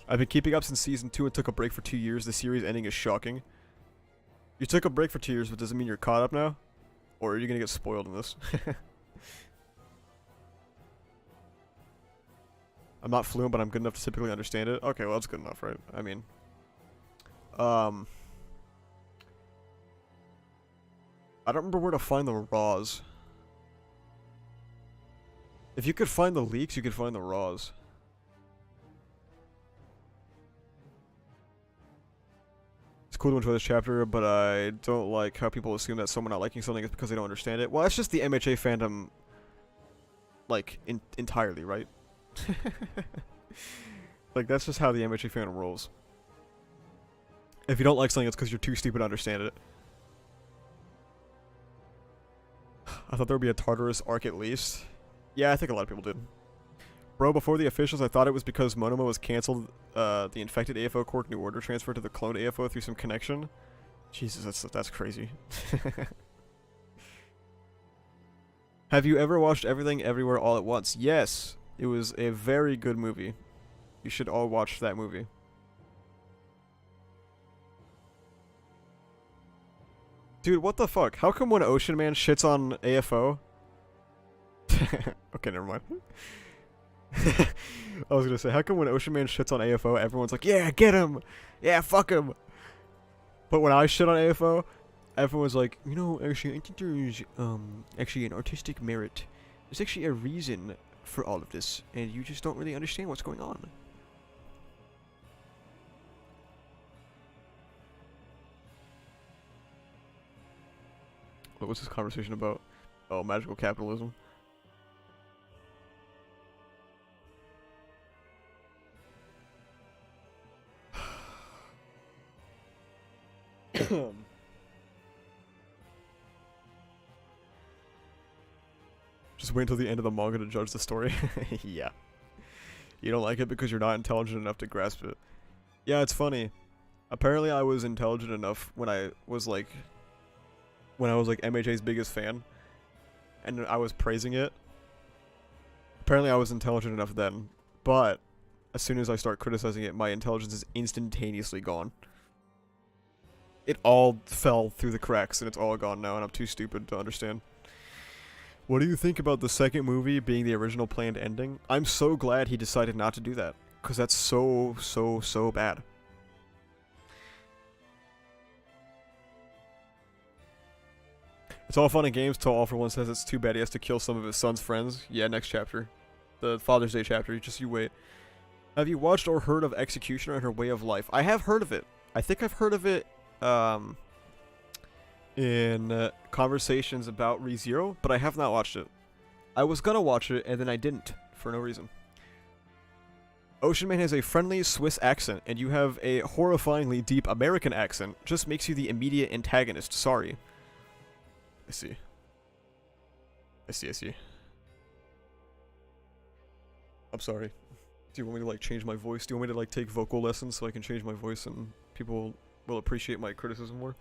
I've been keeping up since season 2 and took a break for 2 years. The series ending is shocking. You took a break for 2 years, but does it mean you're caught up now? Or are you gonna get spoiled in this? I'm not fluent, but I'm good enough to typically understand it. Okay, well that's good enough, right? I mean... Um, I don't remember where to find the raws. If you could find the leaks, you could find the raws. It's cool to enjoy this chapter, but I don't like how people assume that someone not liking something is because they don't understand it. Well, that's just the MHA fandom, like, entirely, right? Like, that's just how the MHA fandom rolls. If you don't like something, it's because you're too stupid to understand it. I thought there would be a Tartarus arc at least. Yeah, I think a lot of people did. Bro, before the officials, I thought it was because Monoma was cancelled. The infected AFO Cork New Order transferred to the cloned AFO through some connection. Jesus, that's crazy. Have you ever watched Everything Everywhere All at Once? Yes, it was a very good movie. You should all watch that movie. Dude, what the fuck? How come when Ocean Man shits on AFO? Okay, never mind. I was gonna say, how come when Ocean Man shits on AFO, everyone's like, yeah, get him! Yeah, fuck him! But when I shit on AFO, everyone's like, you know, actually, I think there's, actually an artistic merit. There's actually a reason for all of this, and you just don't really understand what's going on. What was this conversation about? Oh, magical capitalism. Just wait until the end of the manga to judge the story. Yeah. You don't like it because you're not intelligent enough to grasp it. Yeah, it's funny. Apparently I was intelligent enough when I was like MHA's biggest fan, and I was praising it. Apparently I was intelligent enough then, but as soon as I start criticizing it, my intelligence is instantaneously gone. It all fell through the cracks, and it's all gone now, and I'm too stupid to understand. What do you think about the second movie being the original planned ending? I'm so glad he decided not to do that, because that's so bad. It's all fun and games till All For One says it's too bad he has to kill some of his son's friends. Yeah, next chapter. The Father's Day chapter, just you wait. Have you watched or heard of Executioner and Her Way of Life? I have heard of it. I think I've heard of it in conversations about ReZero, but I have not watched it. I was gonna watch it, and then I didn't, for no reason. Ocean Man has a friendly Swiss accent, and you have a horrifyingly deep American accent. Just makes you the immediate antagonist. Sorry. I see. I see. I'm sorry. Do you want me to, like, change my voice? Do you want me to, like, take vocal lessons so I can change my voice and people will appreciate my criticism more?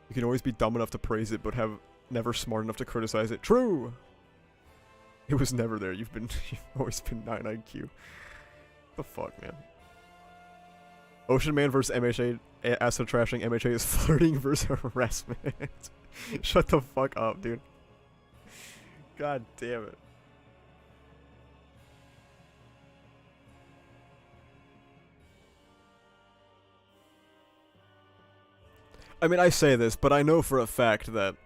You can always be dumb enough to praise it, but never smart enough to criticize it. True! It was never there. You've always been 9 IQ. The fuck, man? Ocean Man versus MHA, acid trashing MHA is flirting versus harassment. Shut the fuck up, dude. God damn it. I mean, I say this, but I know for a fact that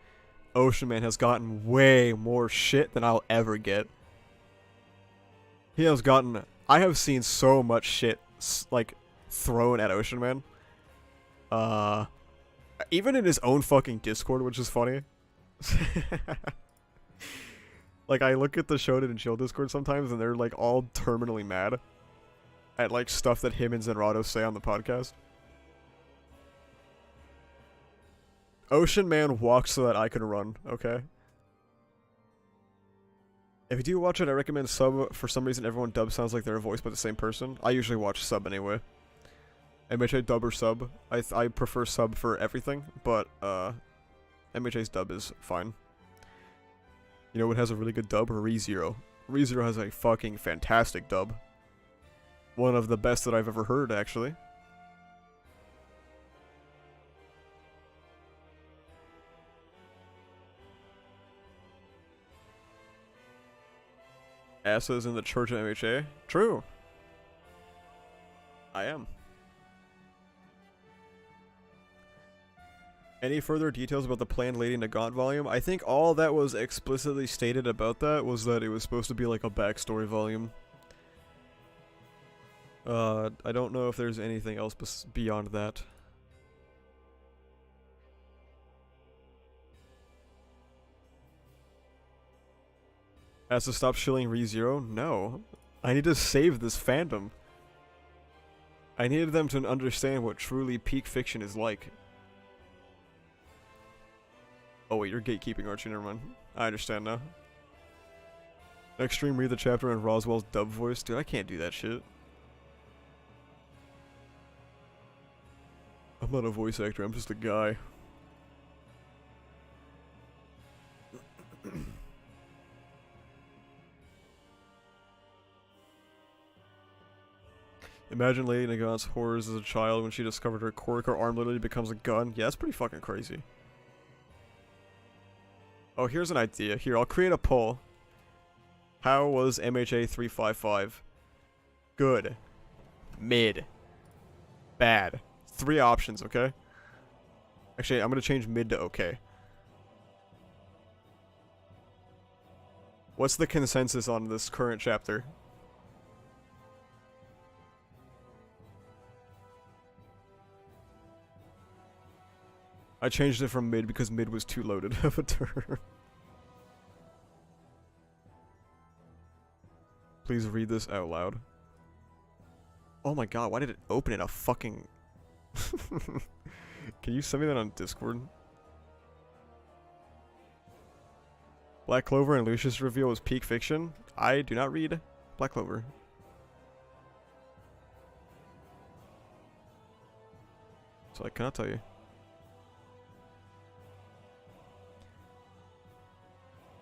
Ocean Man has gotten way more shit than I'll ever get. He has gotten... I have seen so much shit, like, thrown at Ocean Man. Even in his own fucking Discord, which is funny. Like, I look at the Shonen and Chill Discord sometimes, and they're, like, all terminally mad at, like, stuff that him and Zenrado say on the podcast. Ocean Man walks so that I can run, okay? If you do watch it, I recommend sub. For some reason, everyone dub sounds like they're voiced by the same person. I usually watch sub anyway. MHA dub or sub. I prefer sub for everything, but MHA's dub is fine. You know what has a really good dub? ReZero. ReZero has a fucking fantastic dub. One of the best that I've ever heard, actually. Asa is in the Church of MHA. True. I am. Any further details about the planned Lady Nagant volume? I think all that was explicitly stated about that was that it was supposed to be like a backstory volume. I don't know if there's anything else beyond that. Has to stop shilling ReZero? No. I need to save this fandom. I needed them to understand what truly peak fiction is like. Oh wait, you're gatekeeping, aren't you? Never mind. I understand now. Next stream, read the chapter in Roswell's dub voice. Dude, I can't do that shit. I'm not a voice actor, I'm just a guy. Imagine Lady Nagant's horrors as a child when she discovered her quirk. Her arm literally becomes a gun. Yeah, that's pretty fucking crazy. Oh, here's an idea. Here, I'll create a poll. How was MHA 355? Good. Mid. Bad. 3 options, okay? Actually, I'm gonna change mid to okay. What's the consensus on this current chapter? I changed it from mid because mid was too loaded of a term. Please read this out loud. Oh my god, why did it open in a fucking... Can you send me that on Discord? Black Clover and Lucius reveal is peak fiction. I do not read Black Clover. So I cannot tell you.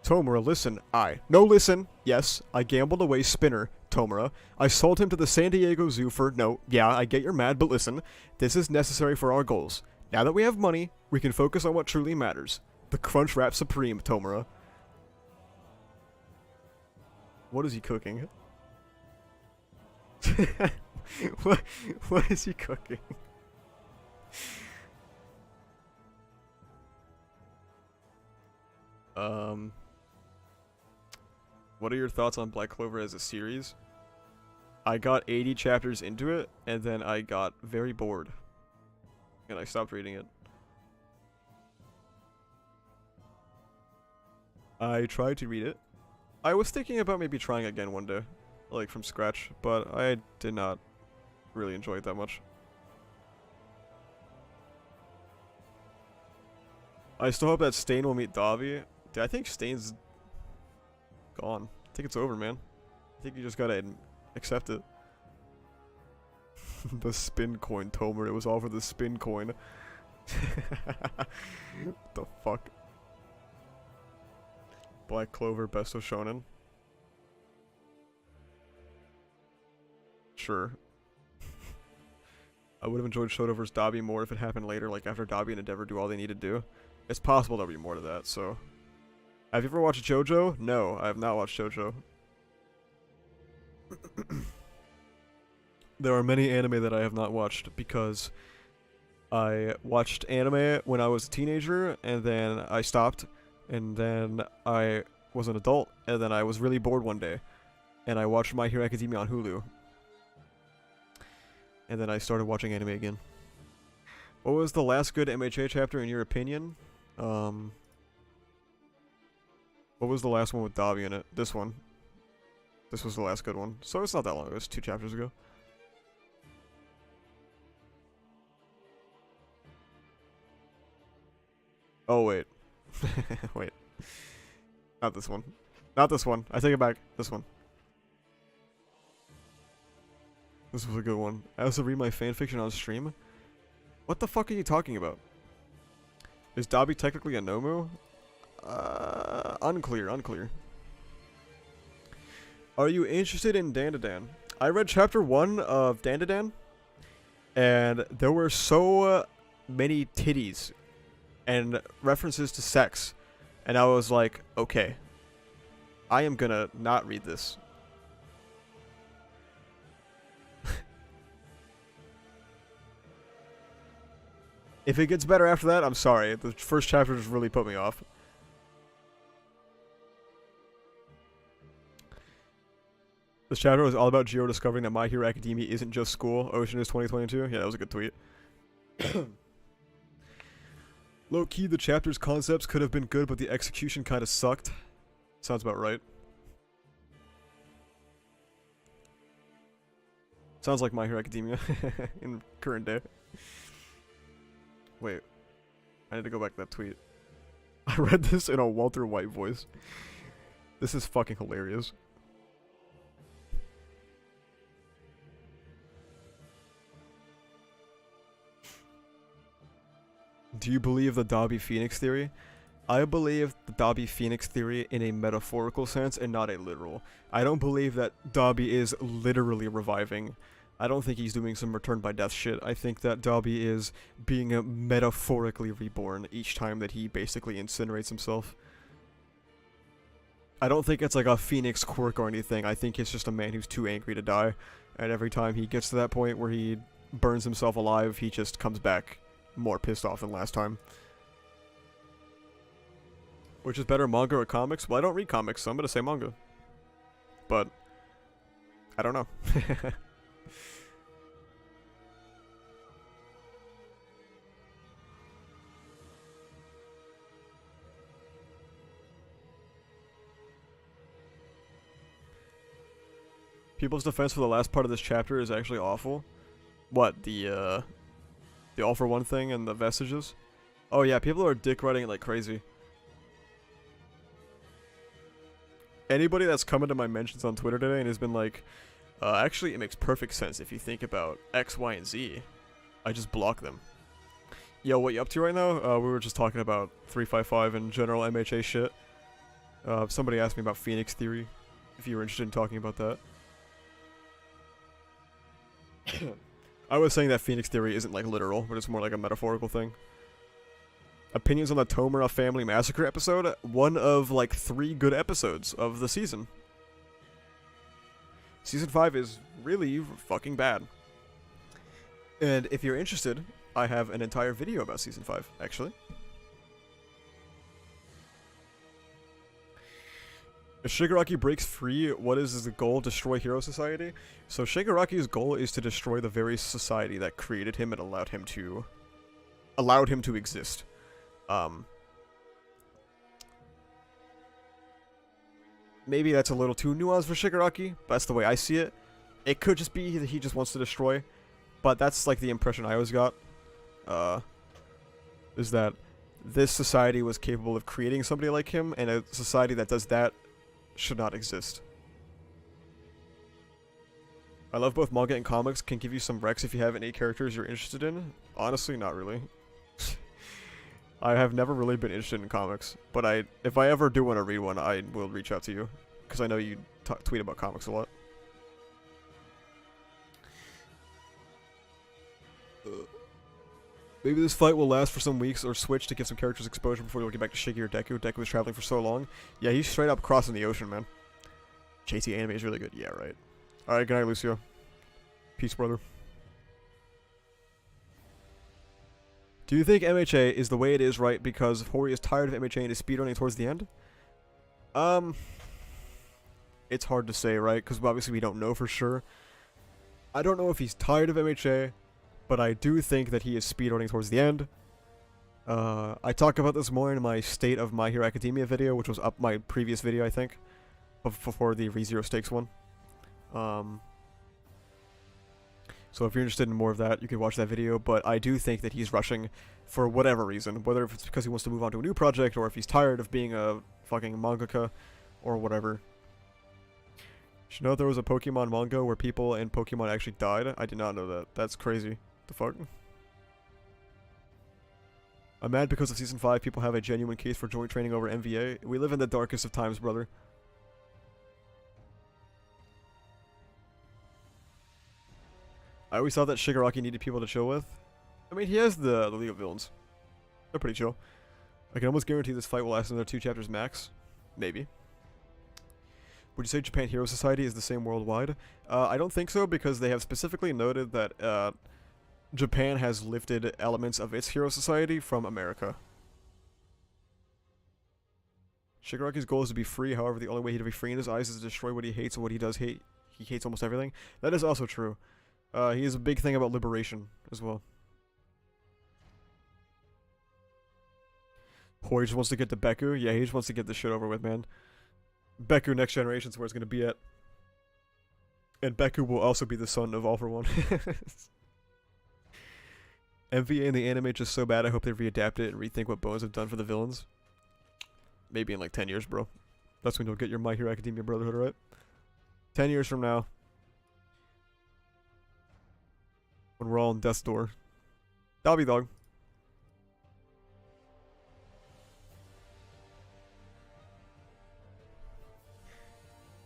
Tomura, listen, No, listen. Yes, I gambled away Spinner, Tomura. I sold him to the San Diego Zoo for... No, yeah, I get you're mad, but listen. This is necessary for our goals. Now that we have money, we can focus on what truly matters. The Crunch Wrap Supreme, Tomura. What is he cooking? What is he cooking? What are your thoughts on Black Clover as a series? I got 80 chapters into it, and then I got very bored. And I stopped reading it. I tried to read it. I was thinking about maybe trying again one day. Like, from scratch. But I did not really enjoy it that much. I still hope that Stain will meet Davi. Dude, I think Stain's... gone. I think it's over, man. I think you just gotta accept it. The spin coin, Tomer. It was all for the spin coin. What the fuck? Black Clover, Best of Shonen. Sure. I would have enjoyed Shoto vs. Dabi more if it happened later, like after Dabi and Endeavor do all they need to do. It's possible there'll be more to that, so... Have you ever watched JoJo? No, I have not watched JoJo. There are many anime that I have not watched because I watched anime when I was a teenager and then I stopped and then I was an adult and then I was really bored one day and I watched My Hero Academia on Hulu. And then I started watching anime again. What was the last good MHA chapter in your opinion? What was the last one with Dabi in it? This one. This was the last good one. So it's not that long ago. It was 2 chapters ago. Oh, wait. Wait. Not this one. Not this one. I take it back. This one. This was a good one. I also read my fanfiction on stream. What the fuck are you talking about? Is Dabi technically a Nomu? Unclear. Are you interested in Dandadan? I read chapter 1 of Dandadan, and there were so many titties and references to sex, and I was like, okay, I am gonna not read this. If it gets better after that, I'm sorry. The first chapter just really put me off. This chapter was all about Jiro discovering that My Hero Academia isn't just school. Ocean is 2022. Yeah, that was a good tweet. Low-key, the chapter's concepts could have been good, but the execution kind of sucked. Sounds about right. Sounds like My Hero Academia in current day. Wait. I need to go back to that tweet. I read this in a Walter White voice. This is fucking hilarious. Do you believe the Dobby Phoenix theory? I believe the Dobby Phoenix theory in a metaphorical sense and not a literal. I don't believe that Dobby is literally reviving. I don't think he's doing some return by death shit. I think that Dobby is being metaphorically reborn each time that he basically incinerates himself. I don't think it's like a phoenix quirk or anything. I think it's just a man who's too angry to die. And every time he gets to that point where he burns himself alive, he just comes back more pissed off than last time. Which is better, manga or comics? Well, I don't read comics, so I'm gonna say manga. But I don't know. People's defense for the last part of this chapter is actually awful. What, the All for One thing and the vestiges? Oh yeah, people are dick riding it like crazy. Anybody that's come into my mentions on Twitter today and has been like, actually it makes perfect sense if you think about X, Y, and Z, I just block them. Yo, what you up to right now? We were just talking about 355 and general MHA shit. Somebody asked me about Phoenix Theory, if you were interested in talking about that. I was saying that Phoenix Theory isn't like literal, but it's more like a metaphorical thing. Opinions on the Tomura Family Massacre episode? One of like 3 good episodes of the season. Season 5 is really fucking bad. And if you're interested, I have an entire video about Season 5, actually. If Shigaraki breaks free, what is his goal? Destroy Hero Society? So Shigaraki's goal is to destroy the very society that created him and allowed him to exist. Maybe that's a little too nuanced for Shigaraki, but that's the way I see it. It could just be that he just wants to destroy, but that's like the impression I always got. Is that this society was capable of creating somebody like him, and a society that does that should not exist. I love both manga and comics. Can give you some recs if you have any characters you're interested in. Honestly, not really. I have never really been interested in comics, but if I ever do want to read one, I will reach out to you, because I know you tweet about comics a lot. Maybe this fight will last for some weeks or switch to give some characters exposure before we'll get back to Shiggy or Deku. Deku was traveling for so long. Yeah, he's straight up crossing the ocean, man. JT anime is really good. Yeah, right. Alright, good night, Lucio. Peace, brother. Do you think MHA is the way it is right because Hori is tired of MHA and is speedrunning towards the end? It's hard to say, right? Because obviously we don't know for sure. I don't know if he's tired of MHA, but I do think that he is speedrunning towards the end. I talk about this more in my State of My Hero Academia video, which was up my previous video, I think, before the ReZero Stakes one. So if you're interested in more of that, you can watch that video, but I do think that he's rushing for whatever reason, whether it's because he wants to move on to a new project, or if he's tired of being a fucking mangaka, or whatever. Did you know there was a Pokemon manga where people in Pokemon actually died? I did not know that. That's crazy. The fuck? I'm mad because of Season 5 people have a genuine case for joint training over MVA. We live in the darkest of times, brother. I always thought that Shigaraki needed people to chill with. I mean, he has the League of Villains. They're pretty chill. I can almost guarantee this fight will last another 2 chapters max. Maybe. Would you say Japan Hero Society is the same worldwide? I don't think so, because they have specifically noted that Japan has lifted elements of its hero society from America. Shigaraki's goal is to be free, however, the only way to be free in his eyes is to destroy what he hates, and what he does hate, he hates almost everything. That is also true. He has a big thing about liberation as well. Hori just wants to get to Beku. Yeah, he just wants to get this shit over with, man. Beku Next Generation is where it's going to be at. And Beku will also be the son of All For One. MVA in the anime just so bad, I hope they readapt it and rethink what Bones have done for the villains. Maybe in like 10 years, bro. That's when you'll get your My Hero Academia Brotherhood, right? 10 years from now. When we're all in death's door. That'll be dog.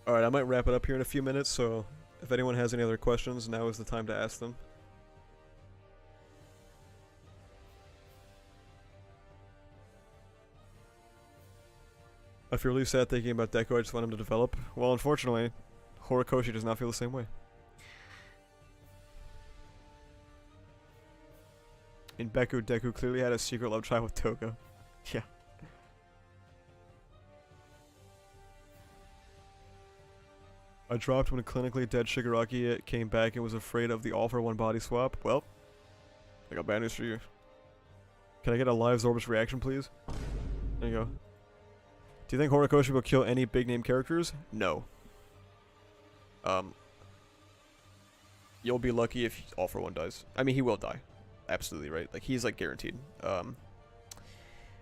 Alright, I might wrap it up here in a few minutes, so if anyone has any other questions, now is the time to ask them. I feel really sad thinking about Deku, I just want him to develop. Well, unfortunately, Horikoshi does not feel the same way. In Beku, Deku clearly had a secret love child with Toga. Yeah. I dropped when a clinically dead Shigaraki came back and was afraid of the all-for-one body swap. Well, I got bad news for you. Can I get a live Zorbus reaction, please? There you go. Do you think Horikoshi will kill any big-name characters? No. You'll be lucky if all-for-one dies. I mean, he will die. Absolutely, right? Like, he's, like, guaranteed.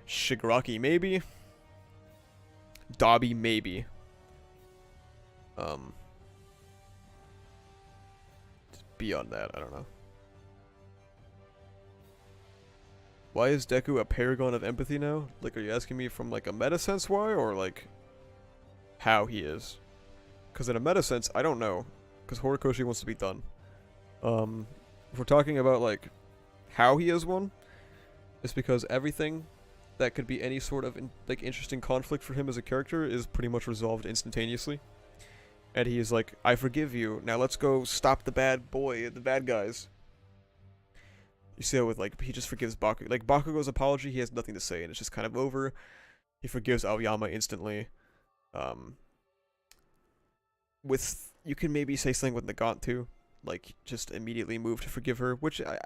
Shigaraki, maybe. Dabi, maybe. Beyond that, I don't know. Why is Deku a paragon of empathy now? Like, are you asking me from, like, a meta sense why, or, like, how he is? Because in a meta sense, I don't know. Because Horikoshi wants to be done. If we're talking about, like, how he is one, it's because everything that could be any sort of, like, interesting conflict for him as a character is pretty much resolved instantaneously. And he is like, I forgive you, now let's go stop the bad boy, the bad guys. You see that with, like, he just forgives Bakugo. Like, Bakugo's apology, he has nothing to say, and it's just kind of over. He forgives Aoyama instantly. You can maybe say something with Nagant, too. Like, just immediately move to forgive her, which I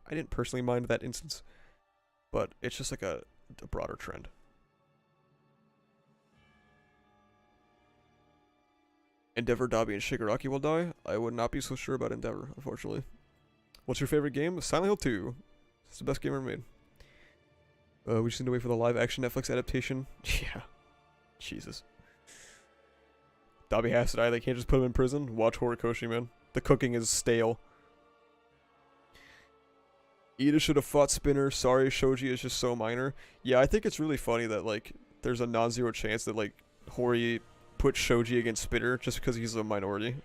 didn't personally mind that instance. But it's just like a broader trend. Endeavor, Dabi, and Shigaraki will die? I would not be so sure about Endeavor, unfortunately. What's your favorite game? Silent Hill 2. It's the best game ever made. We just need to wait for the live-action Netflix adaptation. Yeah. Jesus. Dabi has to die. They can't just put him in prison. Watch Horikoshi, man. The cooking is stale. Ida should have fought Spinner. Sorry, Shoji is just so minor. Yeah, I think it's really funny that, like, there's a non-zero chance that, like, Hori put Shoji against Spinner just because he's a minority.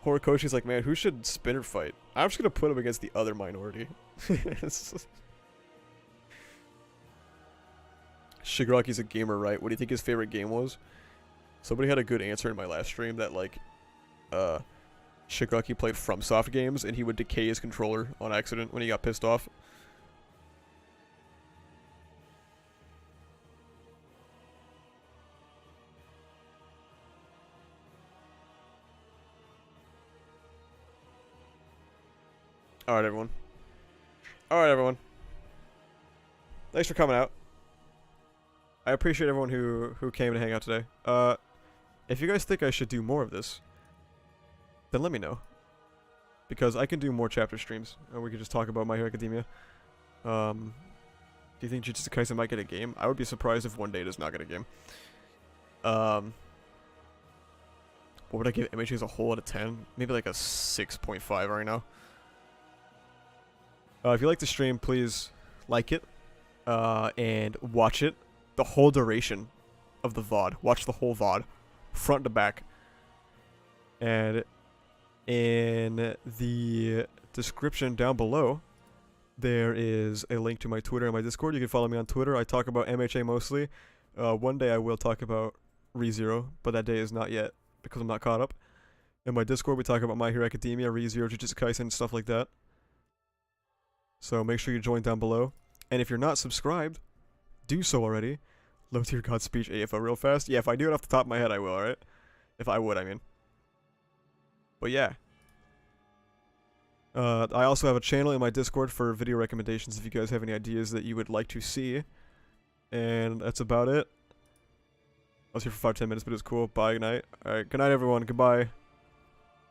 Horikoshi's like, man, who should Spinner fight? I'm just gonna put him against the other minority. Shigaraki's a gamer, right? What do you think his favorite game was? Somebody had a good answer in my last stream that, like, Shigaraki played FromSoft games and he would decay his controller on accident when he got pissed off. Alright, everyone. Alright, everyone. Thanks for coming out. I appreciate everyone who came to hang out today. If you guys think I should do more of this, then let me know. Because I can do more chapter streams, and we can just talk about My Hero Academia. Do you think Jujutsu Kaisen might get a game? I would be surprised if one day it does not get a game. What would I give MHA as a whole out of 10? Maybe like a 6.5 right now. If you like the stream, please like it, and watch it. The whole duration of the VOD. Watch the whole VOD. Front to back. And in the description down below, there is a link to my Twitter and my Discord. You can follow me on Twitter. I talk about MHA mostly. One day I will talk about ReZero, but that day is not yet because I'm not caught up. In my Discord, we talk about My Hero Academia, ReZero, Jujutsu Kaisen, stuff like that. So make sure you join down below. And if you're not subscribed, do so already. Low tier God speech AFO real fast. Yeah, if I do it off the top of my head, I will, alright? If I would, I mean. But yeah. I also have a channel in my Discord for video recommendations if you guys have any ideas that you would like to see. And that's about it. I was here for 5-10 minutes, but it was cool. Bye, good night. Alright, good night everyone. Goodbye.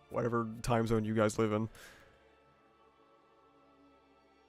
Whatever time zone you guys live in.